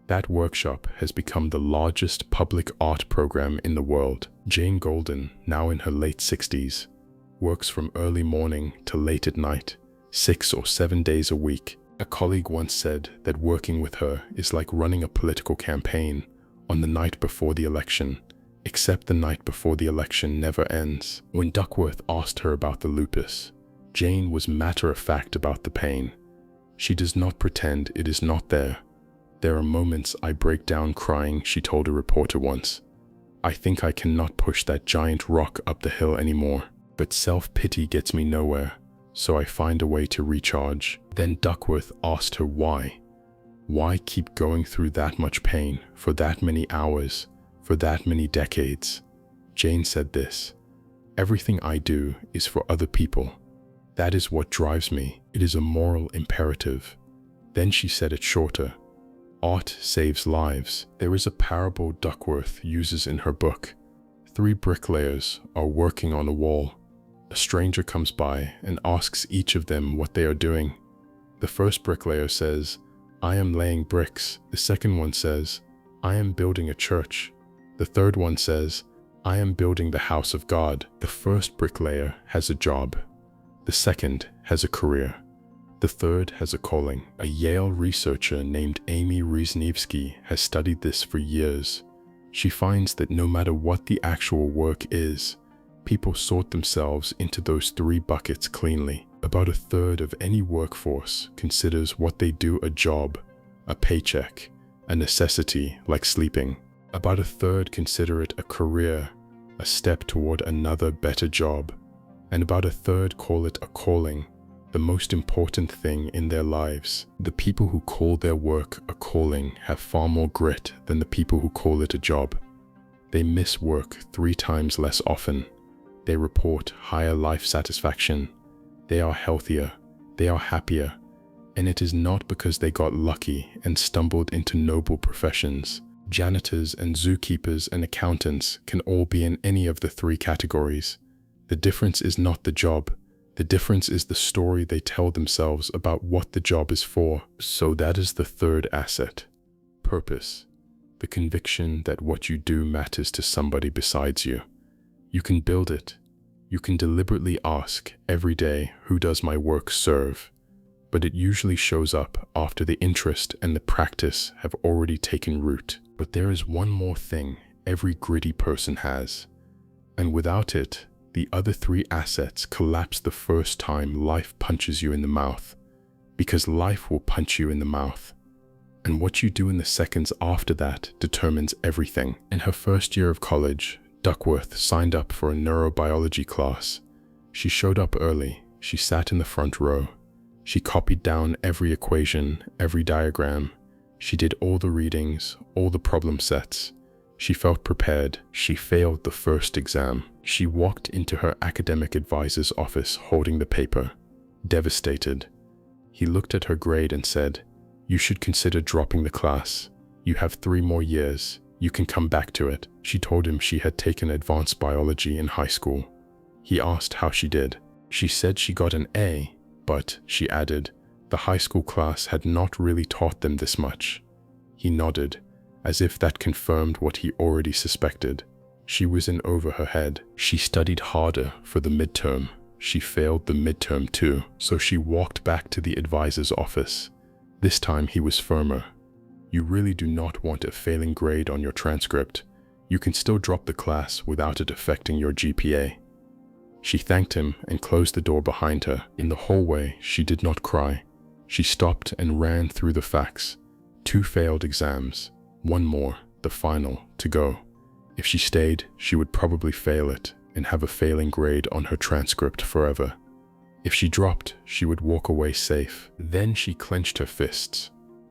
that workshop has become the largest public art program in the world. Jane Golden, now in her late 60s, works from early morning to late at night, 6 or 7 days a week. A colleague once said that working with her is like running a political campaign on the night before the election, except the night before the election never ends. When Duckworth asked her about the lupus, Jane was matter-of-fact about the pain. She does not pretend it is not there. There are moments I break down crying, she told a reporter once. I think I cannot push that giant rock up the hill anymore, but self-pity gets me nowhere, so I find a way to recharge. Then Duckworth asked her why. Why keep going through that much pain for that many hours, for that many decades? Jane said this: everything I do is for other people. That is what drives me. It is a moral imperative. Then she said it shorter. Art saves lives. There is a parable Duckworth uses in her book. 3 bricklayers are working on a wall. A stranger comes by and asks each of them what they are doing. The first bricklayer says, I am laying bricks. The second one says, I am building a church. The third one says, I am building the house of God. The first bricklayer has a job. The second has a career. The third has a calling. A Yale researcher named Amy Wisniewski has studied this for years. She finds that no matter what the actual work is, people sort themselves into those 3 buckets cleanly. About 1/3 of any workforce considers what they do a job, a paycheck, a necessity like sleeping. About 1/3 consider it a career, a step toward another better job. And about 1/3 call it a calling, the most important thing in their lives. The people who call their work a calling have far more grit than the people who call it a job. They miss work 3 times less often. They report higher life satisfaction. They are healthier. They are happier. And it is not because they got lucky and stumbled into noble professions. Janitors and zookeepers and accountants can all be in any of the 3 categories. The difference is not the job. The difference is the story they tell themselves about what the job is for. So that is the 3rd asset. Purpose. The conviction that what you do matters to somebody besides you. You can build it. You can deliberately ask every day, who does my work serve? But it usually shows up after the interest and the practice have already taken root. But there is one more thing every gritty person has. And without it, the other 3 assets collapse the first time life punches you in the mouth. Because life will punch you in the mouth. And what you do in the seconds after that determines everything. In her first year of college, Duckworth signed up for a neurobiology class. She showed up early. She sat in the front row. She copied down every equation, every diagram. She did all the readings, all the problem sets. She felt prepared. She failed the first exam. She walked into her academic advisor's office holding the paper, devastated. He looked at her grade and said, "You should consider dropping the class. You have 3 more years. You can come back to it." She told him she had taken advanced biology in high school. He asked how she did. She said she got an A, but, she added, the high school class had not really taught them this much. He nodded, as if that confirmed what he already suspected. She was in over her head. She studied harder for the midterm. She failed the midterm too, so she walked back to the advisor's office. This time he was firmer. "You really do not want a failing grade on your transcript. You can still drop the class without it affecting your GPA." She thanked him and closed the door behind her. In the hallway, she did not cry. She stopped and ran through the facts. 2 failed exams, 1 more, the final, to go. If she stayed, she would probably fail it and have a failing grade on her transcript forever. If she dropped, she would walk away safe. Then she clenched her fists,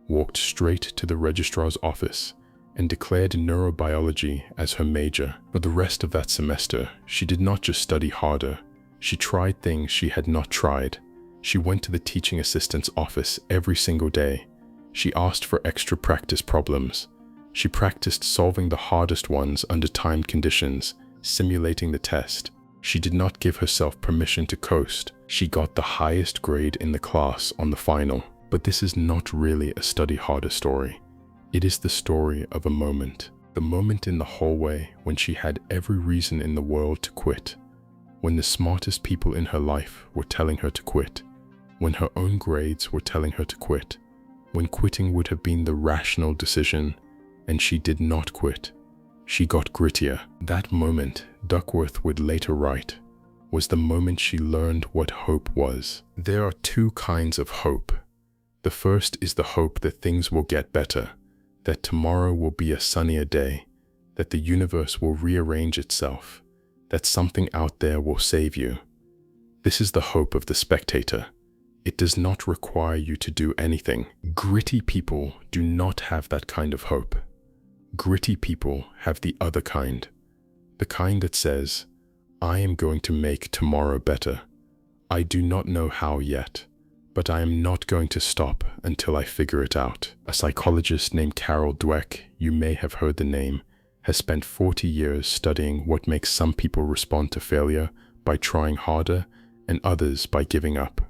walked straight to the registrar's office, and declared neurobiology as her major. For the rest of that semester, she did not just study harder. She tried things she had not tried. She went to the teaching assistant's office every single day. She asked for extra practice problems. She practiced solving the hardest ones under timed conditions, simulating the test. She did not give herself permission to coast. She got the highest grade in the class on the final. But this is not really a study harder story. It is the story of a moment. The moment in the hallway when she had every reason in the world to quit. When the smartest people in her life were telling her to quit. When her own grades were telling her to quit. When quitting would have been the rational decision, and she did not quit. She got grittier. That moment, Duckworth would later write, was the moment she learned what hope was. There are two kinds of hope. The first is the hope that things will get better, that tomorrow will be a sunnier day, that the universe will rearrange itself, that something out there will save you. This is the hope of the spectator. It does not require you to do anything. Gritty people do not have that kind of hope. Gritty people have the other kind. The kind that says, I am going to make tomorrow better. I do not know how yet, but I am not going to stop until I figure it out. A psychologist named Carol Dweck, you may have heard the name, has spent 40 years studying what makes some people respond to failure by trying harder and others by giving up.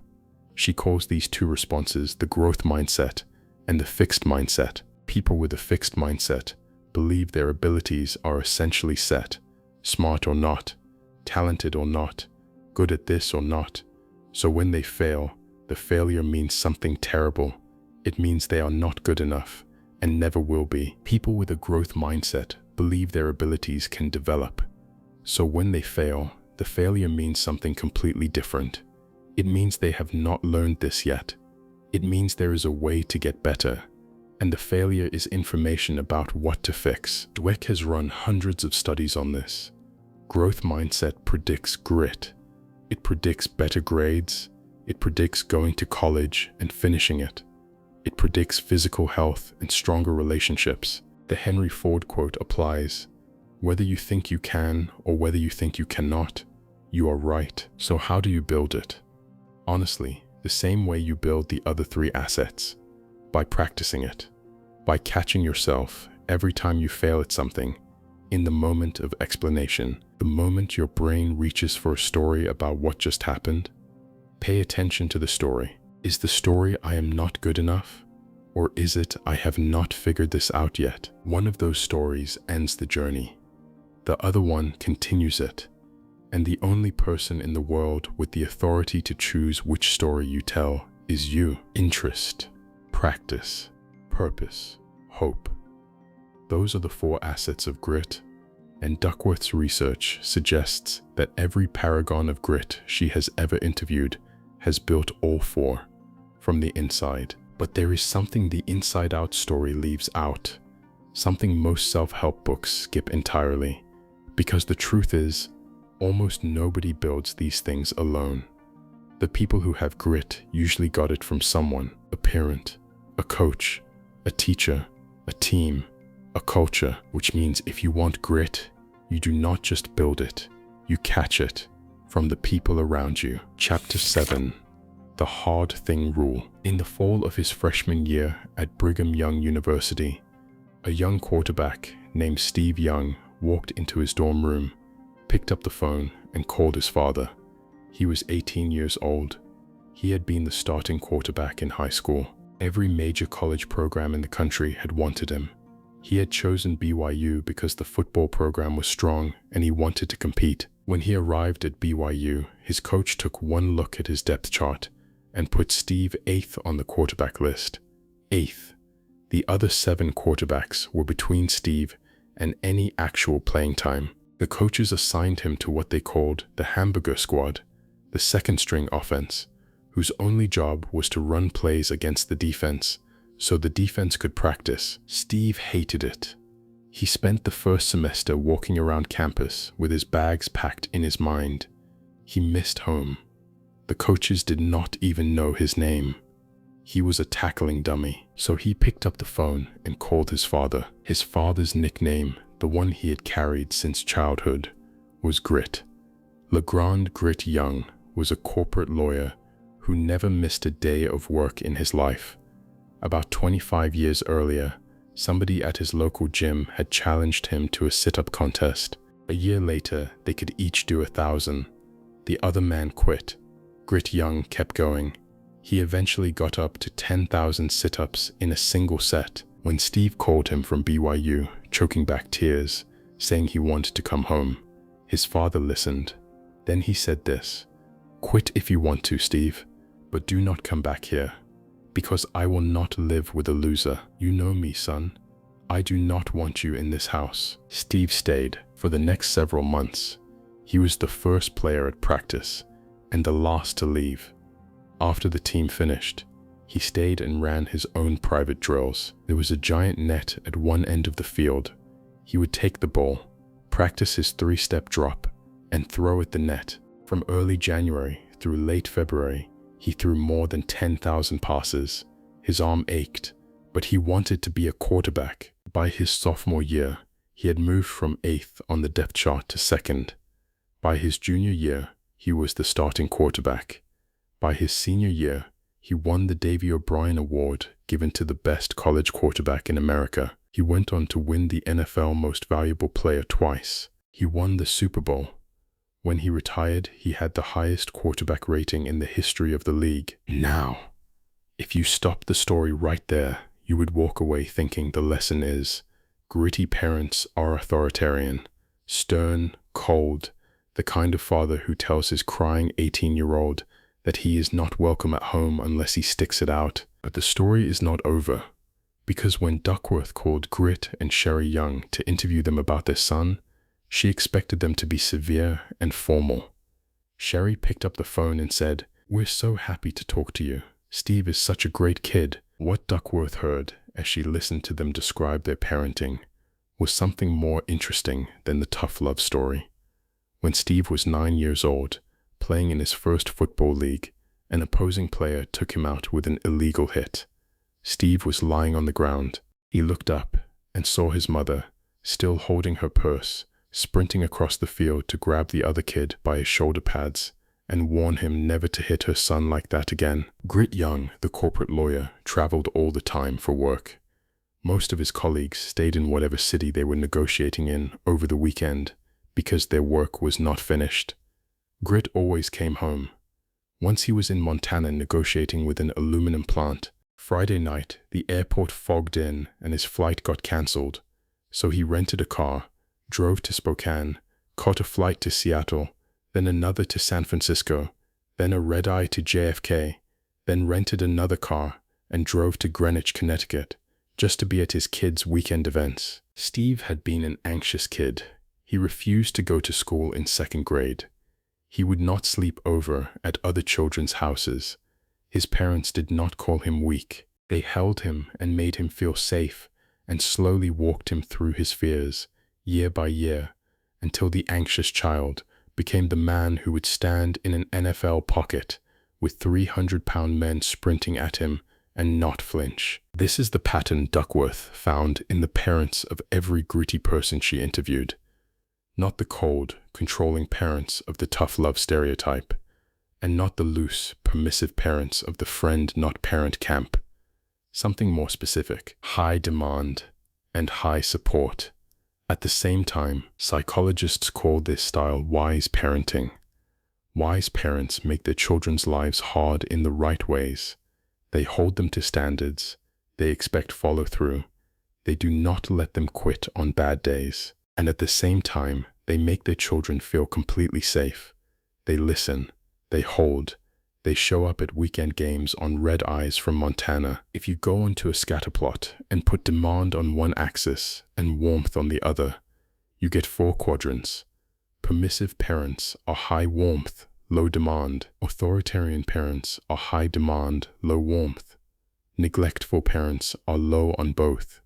She calls these two responses the growth mindset and the fixed mindset. People with a fixed mindset believe their abilities are essentially set, smart or not, talented or not, good at this or not. So when they fail, the failure means something terrible. It means they are not good enough and never will be. People with a growth mindset believe their abilities can develop. So when they fail, the failure means something completely different. It means they have not learned this yet. It means there is a way to get better. And the failure is information about what to fix. Dweck has run hundreds of studies on this. Growth mindset predicts grit. It predicts better grades. It predicts going to college and finishing it. It predicts physical health and stronger relationships. The Henry Ford quote applies. Whether you think you can or whether you think you cannot, you are right. So how do you build it? Honestly, the same way you build the other three assets. By practicing it. By catching yourself every time you fail at something, in the moment of explanation, the moment your brain reaches for a story about what just happened. Pay attention to the story. Is the story I am not good enough? Or is it I have not figured this out yet? One of those stories ends the journey. The other one continues it. And the only person in the world with the authority to choose which story you tell is you. Interest, practice, purpose, hope. Those are the four assets of grit, and Duckworth's research suggests that every paragon of grit she has ever interviewed has built all four from the inside. But there is something the inside-out story leaves out, something most self-help books skip entirely, because the truth is, almost nobody builds these things alone. The people who have grit usually got it from someone, a parent, a coach, a teacher, a team, a culture, which means if you want grit, you do not just build it, you catch it from the people around you. Chapter 7, The Hard Thing Rule. In the fall of his freshman year at Brigham Young University, a young quarterback named Steve Young walked into his dorm room, picked up the phone, and called his father. He was 18 years old. He had been the starting quarterback in high school. Every major college program in the country had wanted him. He had chosen BYU because the football program was strong and he wanted to compete. When he arrived at BYU, his coach took one look at his depth chart and put Steve 8th on the quarterback list. 8th. The other 7 quarterbacks were between Steve and any actual playing time. The coaches assigned him to what they called the hamburger squad, the second-string offense, whose only job was to run plays against the defense so the defense could practice. Steve hated it. He spent the first semester walking around campus with his bags packed in his mind. He missed home. The coaches did not even know his name. He was a tackling dummy, so he picked up the phone and called his father. His father's nickname, the one he had carried since childhood, was Grit. LeGrand Grit Young was a corporate lawyer who never missed a day of work in his life. About 25 years earlier, somebody at his local gym had challenged him to a sit-up contest. A year later, they could each do 1,000. The other man quit. Grit Young kept going. He eventually got up to 10,000 sit-ups in a single set. When Steve called him from BYU, choking back tears, saying he wanted to come home, his father listened. Then he said this: "Quit if you want to, Steve, but do not come back here, because I will not live with a loser. You know me, son. I do not want you in this house." Steve stayed for the next several months. He was the first player at practice and the last to leave. After the team finished, he stayed and ran his own private drills. There was a giant net at one end of the field. He would take the ball, practice his 3-step drop, and throw at the net. From early January through late February, he threw more than 10,000 passes. His arm ached, but he wanted to be a quarterback. By his sophomore year, he had moved from 8th on the depth chart to 2nd. By his junior year, he was the starting quarterback. By his senior year, he won the Davy O'Brien Award, given to the best college quarterback in America. He went on to win the NFL Most Valuable Player twice. He won the Super Bowl. When he retired, he had the highest quarterback rating in the history of the league. Now, if you stop the story right there, you would walk away thinking the lesson is: gritty parents are authoritarian, stern, cold, the kind of father who tells his crying 18-year-old that he is not welcome at home unless he sticks it out. But the story is not over, because when Duckworth called Grit and Sherry Young to interview them about their son, she expected them to be severe and formal. Sherry picked up the phone and said, "We're so happy to talk to you. Steve is such a great kid." What Duckworth heard as she listened to them describe their parenting was something more interesting than the tough love story. When Steve was 9 years old, playing in his first football league, an opposing player took him out with an illegal hit. Steve was lying on the ground. He looked up and saw his mother, still holding her purse, sprinting across the field to grab the other kid by his shoulder pads and warn him never to hit her son like that again. Grit Young, the corporate lawyer, traveled all the time for work. Most of his colleagues stayed in whatever city they were negotiating in over the weekend because their work was not finished. Grit always came home. Once he was in Montana negotiating with an aluminum plant. Friday night, the airport fogged in and his flight got cancelled, so he rented a car, drove to Spokane, caught a flight to Seattle, then another to San Francisco, then a red-eye to JFK, then rented another car and drove to Greenwich, Connecticut, just to be at his kids' weekend events. Steve had been an anxious kid. He refused to go to school in 2nd grade. He would not sleep over at other children's houses. His parents did not call him weak. They held him and made him feel safe and slowly walked him through his fears, year by year, until the anxious child became the man who would stand in an NFL pocket with 300-pound men sprinting at him and not flinch. This is the pattern Duckworth found in the parents of every gritty person she interviewed. Not the cold, controlling parents of the tough love stereotype, and not the loose, permissive parents of the friend-not-parent camp. Something more specific: high demand and high support. At the same time, psychologists call this style wise parenting. Wise parents make their children's lives hard in the right ways. They hold them to standards. They expect follow-through. They do not let them quit on bad days. And at the same time, they make their children feel completely safe. They listen. They hold. They show up at weekend games on red eyes from Montana. If you go onto a scatterplot and put demand on one axis and warmth on the other, you get 4 quadrants. Permissive parents are high warmth, low demand. Authoritarian parents are high demand, low warmth. Neglectful parents are low on both.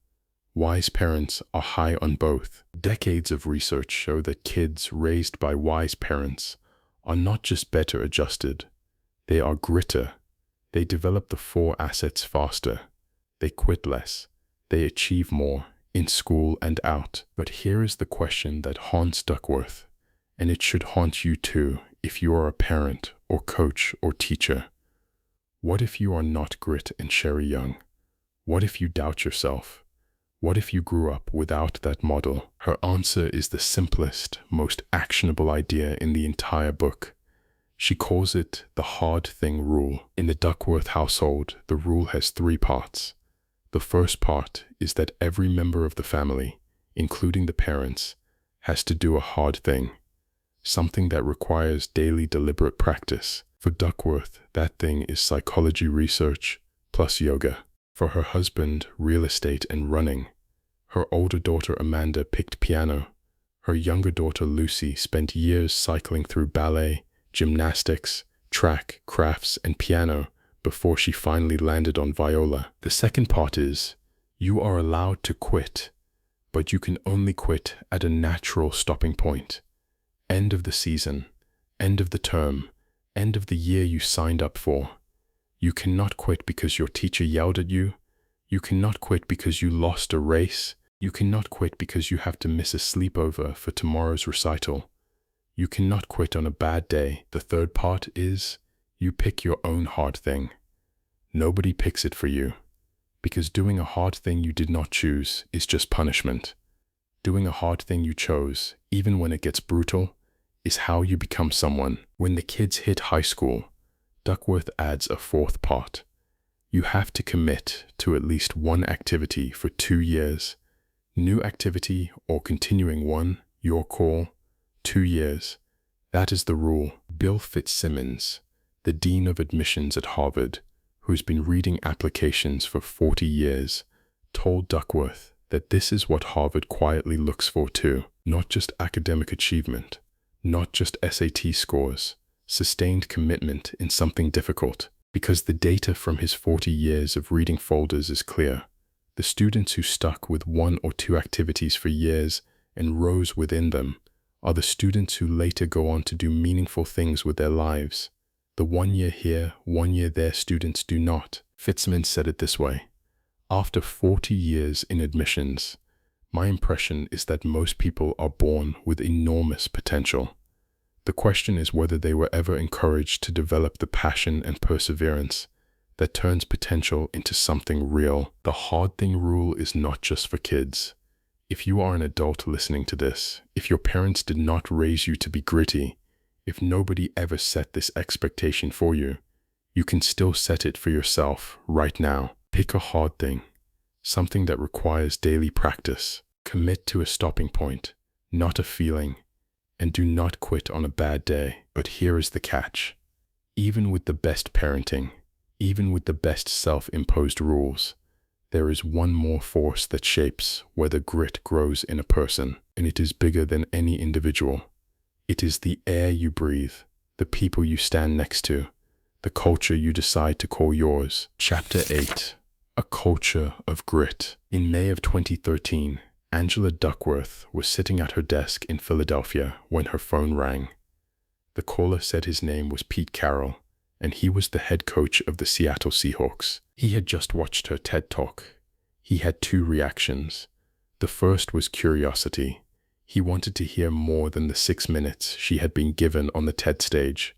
Wise parents are high on both. Decades of research show that kids raised by wise parents are not just better adjusted. They are gritter. They develop the 4 assets faster. They quit less. They achieve more, in school and out. But here is the question that haunts Duckworth, and it should haunt you too if you are a parent or coach or teacher. What if you are not Grit and Sherry Young? What if you doubt yourself? What if you grew up without that model? Her answer is the simplest, most actionable idea in the entire book. She calls it the hard thing rule. In the Duckworth household, the rule has 3 parts. The first part is that every member of the family, including the parents, has to do a hard thing, something that requires daily deliberate practice. For Duckworth, that thing is psychology research plus yoga. For her husband, real estate and running. Her older daughter Amanda picked piano. Her younger daughter Lucy spent years cycling through ballet, gymnastics, track, crafts, and piano before she finally landed on viola. The second part is, you are allowed to quit, but you can only quit at a natural stopping point. End of the season, end of the term, end of the year you signed up for. You cannot quit because your teacher yelled at you. You cannot quit because you lost a race. You cannot quit because you have to miss a sleepover for tomorrow's recital. You cannot quit on a bad day. The third part is, you pick your own hard thing. Nobody picks it for you, because doing a hard thing you did not choose is just punishment. Doing a hard thing you chose, even when it gets brutal, is how you become someone. When the kids hit high school, Duckworth adds a 4th part. You have to commit to at least one activity for 2 years. New activity or continuing one, your call, 2 years. That is the rule. Bill Fitzsimmons, the Dean of Admissions at Harvard, who's been reading applications for 40 years, told Duckworth that this is what Harvard quietly looks for too. Not just academic achievement, not just SAT scores, sustained commitment in something difficult. Because the data from his 40 years of reading folders is clear. The students who stuck with 1 or 2 activities for years and rose within them are the students who later go on to do meaningful things with their lives. The 1 year here, 1 year there students do not. Fitzsimmons said it this way: after 40 years in admissions, my impression is that most people are born with enormous potential. The question is whether they were ever encouraged to develop the passion and perseverance that turns potential into something real. The hard thing rule is not just for kids. If you are an adult listening to this, if your parents did not raise you to be gritty, if nobody ever set this expectation for you, you can still set it for yourself right now. Pick a hard thing, something that requires daily practice. Commit to a stopping point, not a feeling. And do not quit on a bad day. But here is the catch. Even with the best parenting, even with the best self-imposed rules, there is one more force that shapes whether grit grows in a person, and it is bigger than any individual. It is the air you breathe, the people you stand next to, the culture you decide to call yours. Chapter 8. A Culture of Grit. In May of 2013, Angela Duckworth was sitting at her desk in Philadelphia when her phone rang. The caller said his name was Pete Carroll, and he was the head coach of the Seattle Seahawks. He had just watched her TED Talk. He had 2 reactions. The first was curiosity. He wanted to hear more than the 6 minutes she had been given on the TED stage.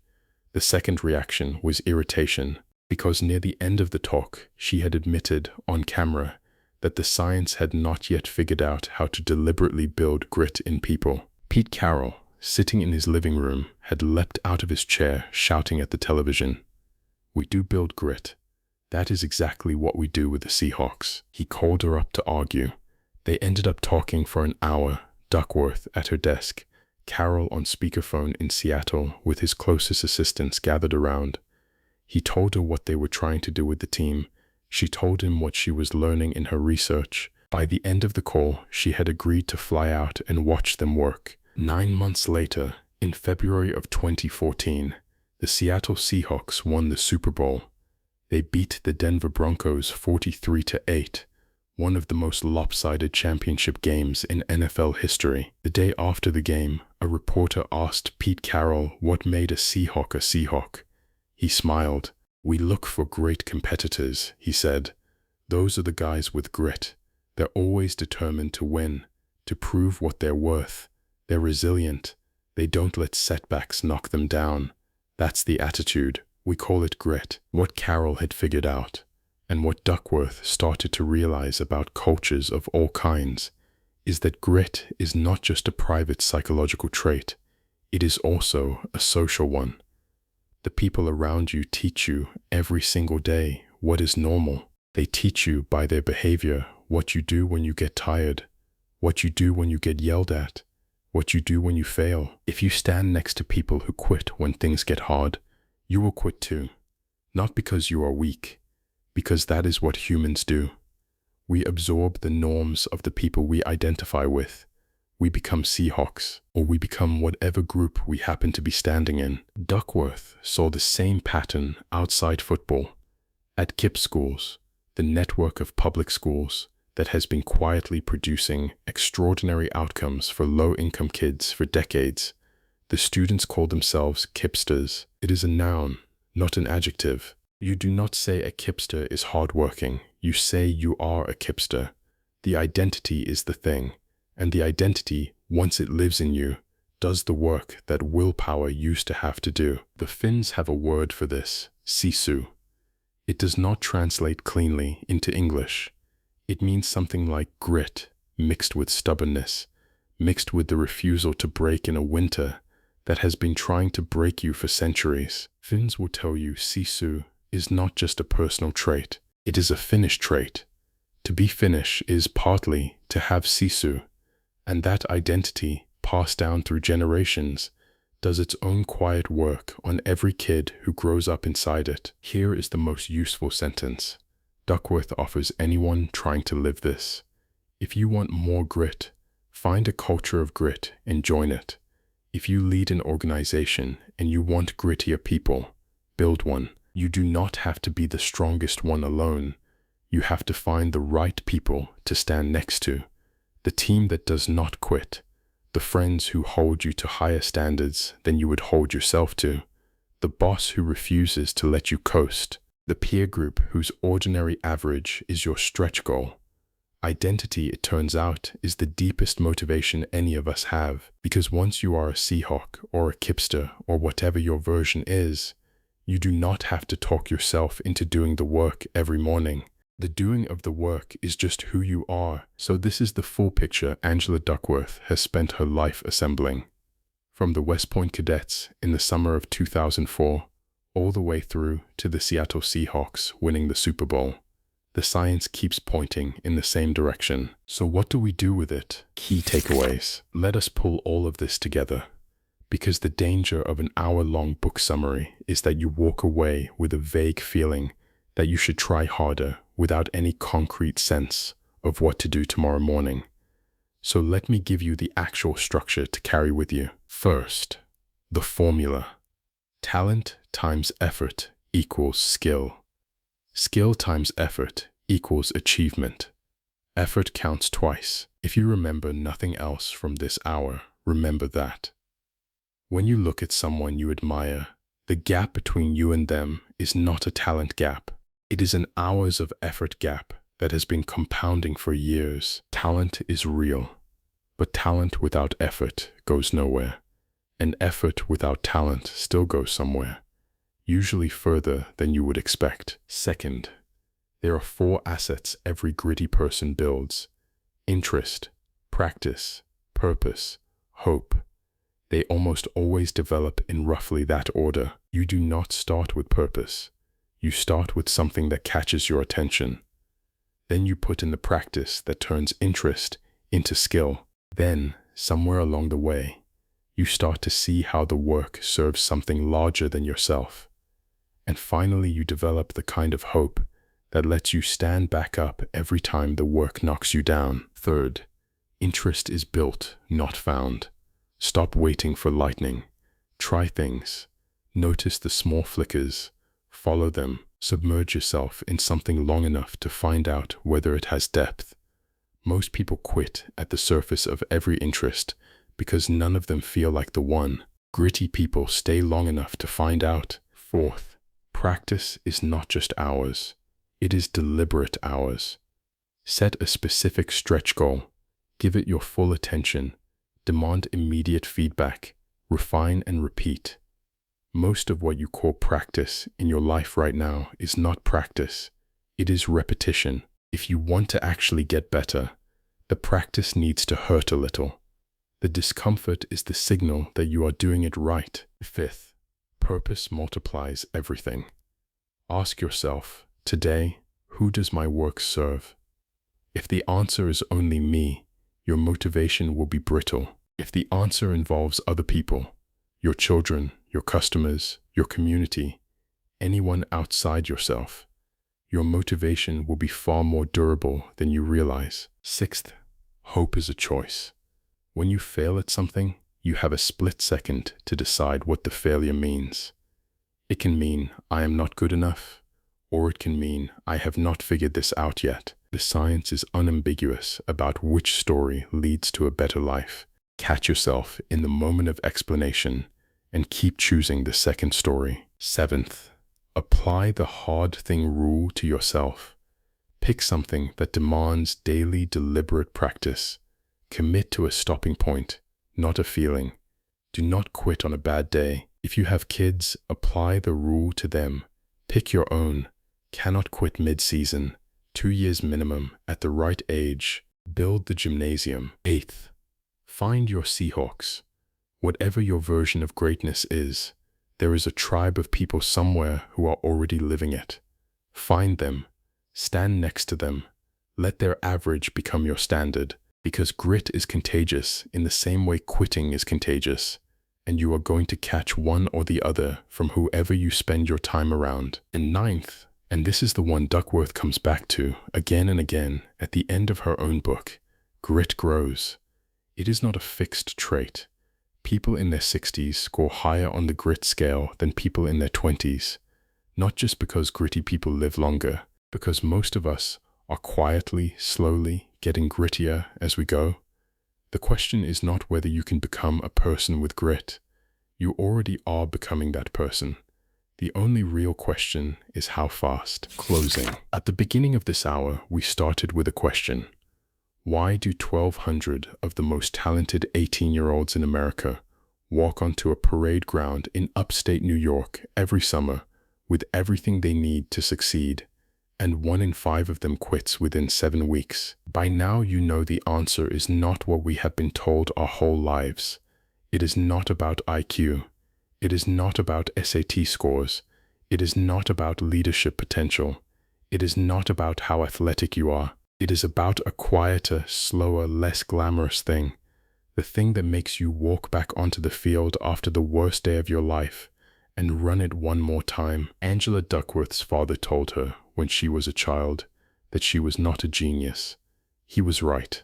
The second reaction was irritation, because near the end of the talk, she had admitted on camera that the science had not yet figured out how to deliberately build grit in people. Pete Carroll, sitting in his living room, had leapt out of his chair, shouting at the television, "We do build grit. That is exactly what we do with the Seahawks." He called her up to argue. They ended up talking for an hour, Duckworth at her desk, Carroll on speakerphone in Seattle with his closest assistants gathered around. He told her what they were trying to do with the team. She told him what she was learning in her research. By the end of the call, she had agreed to fly out and watch them work. 9 months later, in February of 2014, the Seattle Seahawks won the Super Bowl. They beat the Denver Broncos 43-8, one of the most lopsided championship games in NFL history. The day after the game, a reporter asked Pete Carroll what made a Seahawk a Seahawk. He smiled. "We look for great competitors," he said. "Those are the guys with grit. They're always determined to win, to prove what they're worth. They're resilient. They don't let setbacks knock them down. That's the attitude. We call it grit. What Carol had figured out, and what Duckworth started to realize about cultures of all kinds, is that grit is not just a private psychological trait, it is also a social one. The people around you teach you every single day what is normal. They teach you by their behavior what you do when you get tired, what you do when you get yelled at, what you do when you fail. If you stand next to people who quit when things get hard, you will quit too. Not because you are weak, because that is what humans do. We absorb the norms of the people we identify with. We become Seahawks, or we become whatever group we happen to be standing in. Duckworth saw the same pattern outside football. At KIPP schools, the network of public schools that has been quietly producing extraordinary outcomes for low-income kids for decades, the students call themselves KIPPsters. It is a noun, not an adjective. You do not say a KIPPster is hardworking. You say you are a KIPPster. The identity is the thing, and the identity, once it lives in you, does the work that willpower used to have to do. The Finns have a word for this, sisu. It does not translate cleanly into English. It means something like grit, mixed with stubbornness, mixed with the refusal to break in a winter that has been trying to break you for centuries. Finns will tell you sisu is not just a personal trait, it is a Finnish trait. To be Finnish is partly to have sisu, and that identity, passed down through generations, does its own quiet work on every kid who grows up inside it. Here is the most useful sentence Duckworth offers anyone trying to live this. If you want more grit, find a culture of grit and join it. If you lead an organization and you want grittier people, build one. You do not have to be the strongest one alone. You have to find the right people to stand next to. The team that does not quit. The friends who hold you to higher standards than you would hold yourself to. The boss who refuses to let you coast. The peer group whose ordinary average is your stretch goal. Identity, it turns out, is the deepest motivation any of us have, because once you are a Seahawk or a KIPPster or whatever your version is, you do not have to talk yourself into doing the work every morning. The doing of the work is just who you are. So this is the full picture Angela Duckworth has spent her life assembling. From the West Point Cadets in the summer of 2004, all the way through to the Seattle Seahawks winning the Super Bowl. The science keeps pointing in the same direction. So what do we do with it? Key takeaways. Let us pull all of this together. Because the danger of an hour-long book summary is that you walk away with a vague feeling that you should try harder without any concrete sense of what to do tomorrow morning. So let me give you the actual structure to carry with you. First, the formula. Talent times effort equals skill. Skill times effort equals achievement. Effort counts twice. If you remember nothing else from this hour, remember that. When you look at someone you admire, the gap between you and them is not a talent gap. It is an hours of effort gap that has been compounding for years. Talent is real, but talent without effort goes nowhere. And effort without talent still goes somewhere, usually further than you would expect. Second, there are 4 assets every gritty person builds: interest, practice, purpose, hope. They almost always develop in roughly that order. You do not start with purpose. You start with something that catches your attention. Then you put in the practice that turns interest into skill. Then, somewhere along the way, you start to see how the work serves something larger than yourself. And finally, you develop the kind of hope that lets you stand back up every time the work knocks you down. Third, interest is built, not found. Stop waiting for lightning. Try things. Notice the small flickers. Follow them. Submerge yourself in something long enough to find out whether it has depth. Most people quit at the surface of every interest because none of them feel like the one. Gritty people stay long enough to find out. Fourth, practice is not just hours. It is deliberate hours. Set a specific stretch goal. Give it your full attention. Demand immediate feedback. Refine and repeat. Most of what you call practice in your life right now is not practice. It is repetition. If you want to actually get better, the practice needs to hurt a little. The discomfort is the signal that you are doing it right. Fifth, purpose multiplies everything. Ask yourself, today, who does my work serve? If the answer is only me, your motivation will be brittle. If the answer involves other people, your children, your customers, your community, anyone outside yourself, your motivation will be far more durable than you realize. Sixth, hope is a choice. When you fail at something, you have a split second to decide what the failure means. It can mean, I am not good enough, or it can mean, I have not figured this out yet. The science is unambiguous about which story leads to a better life. Catch yourself in the moment of explanation and keep choosing the second story. Seventh, apply the hard thing rule to yourself. Pick something that demands daily deliberate practice. Commit to a stopping point, not a feeling. Do not quit on a bad day. If you have kids, apply the rule to them. Pick your own. Cannot quit mid-season. 2 years minimum at the right age. Build the gymnasium. Eighth, find your Seahawks. Whatever your version of greatness is, there is a tribe of people somewhere who are already living it. Find them. Stand next to them. Let their average become your standard, because grit is contagious in the same way quitting is contagious, and you are going to catch one or the other from whoever you spend your time around. And ninth, and this is the one Duckworth comes back to again and again at the end of her own book, grit grows. It is not a fixed trait. People in their 60s score higher on the grit scale than people in their 20s, not just because gritty people live longer, because most of us are quietly, slowly getting grittier as we go. The question is not whether you can become a person with grit. You already are becoming that person. The only real question is how fast. Closing. At the beginning of this hour, we started with a question. Why do 1,200 of the most talented 18-year-olds in America walk onto a parade ground in upstate New York every summer with everything they need to succeed, and 1 in 5 of them quits within 7 weeks? By now you know the answer is not what we have been told our whole lives. It is not about IQ. It is not about SAT scores. It is not about leadership potential. It is not about how athletic you are. It is about a quieter, slower, less glamorous thing. The thing that makes you walk back onto the field after the worst day of your life and run it one more time. Angela Duckworth's father told her when she was a child that she was not a genius. He was right.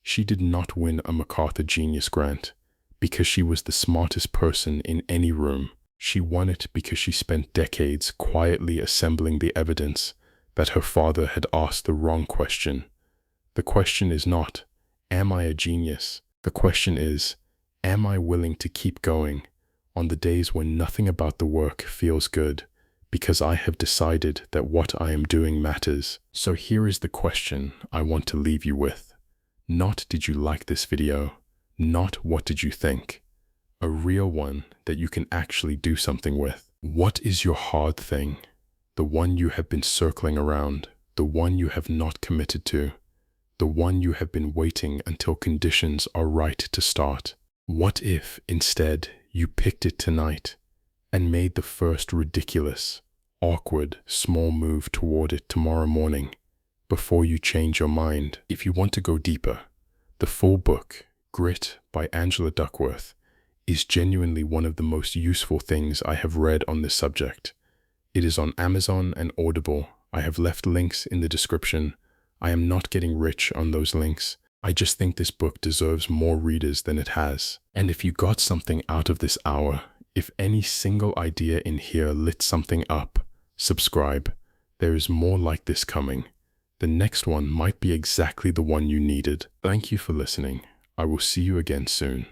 She did not win a MacArthur Genius Grant because she was the smartest person in any room. She won it because she spent decades quietly assembling the evidence that her father had asked the wrong question. The question is not, am I a genius? The question is, am I willing to keep going on the days when nothing about the work feels good, because I have decided that what I am doing matters? So here is the question I want to leave you with. Not did you like this video, not what did you think. A real one that you can actually do something with. What is your hard thing? The one you have been circling around, the one you have not committed to, the one you have been waiting until conditions are right to start. What if, instead, you picked it tonight and made the first ridiculous, awkward, small move toward it tomorrow morning before you change your mind? If you want to go deeper, the full book, Grit by Angela Duckworth, is genuinely one of the most useful things I have read on this subject. It is on Amazon and Audible. I have left links in the description. I am not getting rich on those links. I just think this book deserves more readers than it has. And if you got something out of this hour, if any single idea in here lit something up, subscribe. There is more like this coming. The next one might be exactly the one you needed. Thank you for listening. I will see you again soon.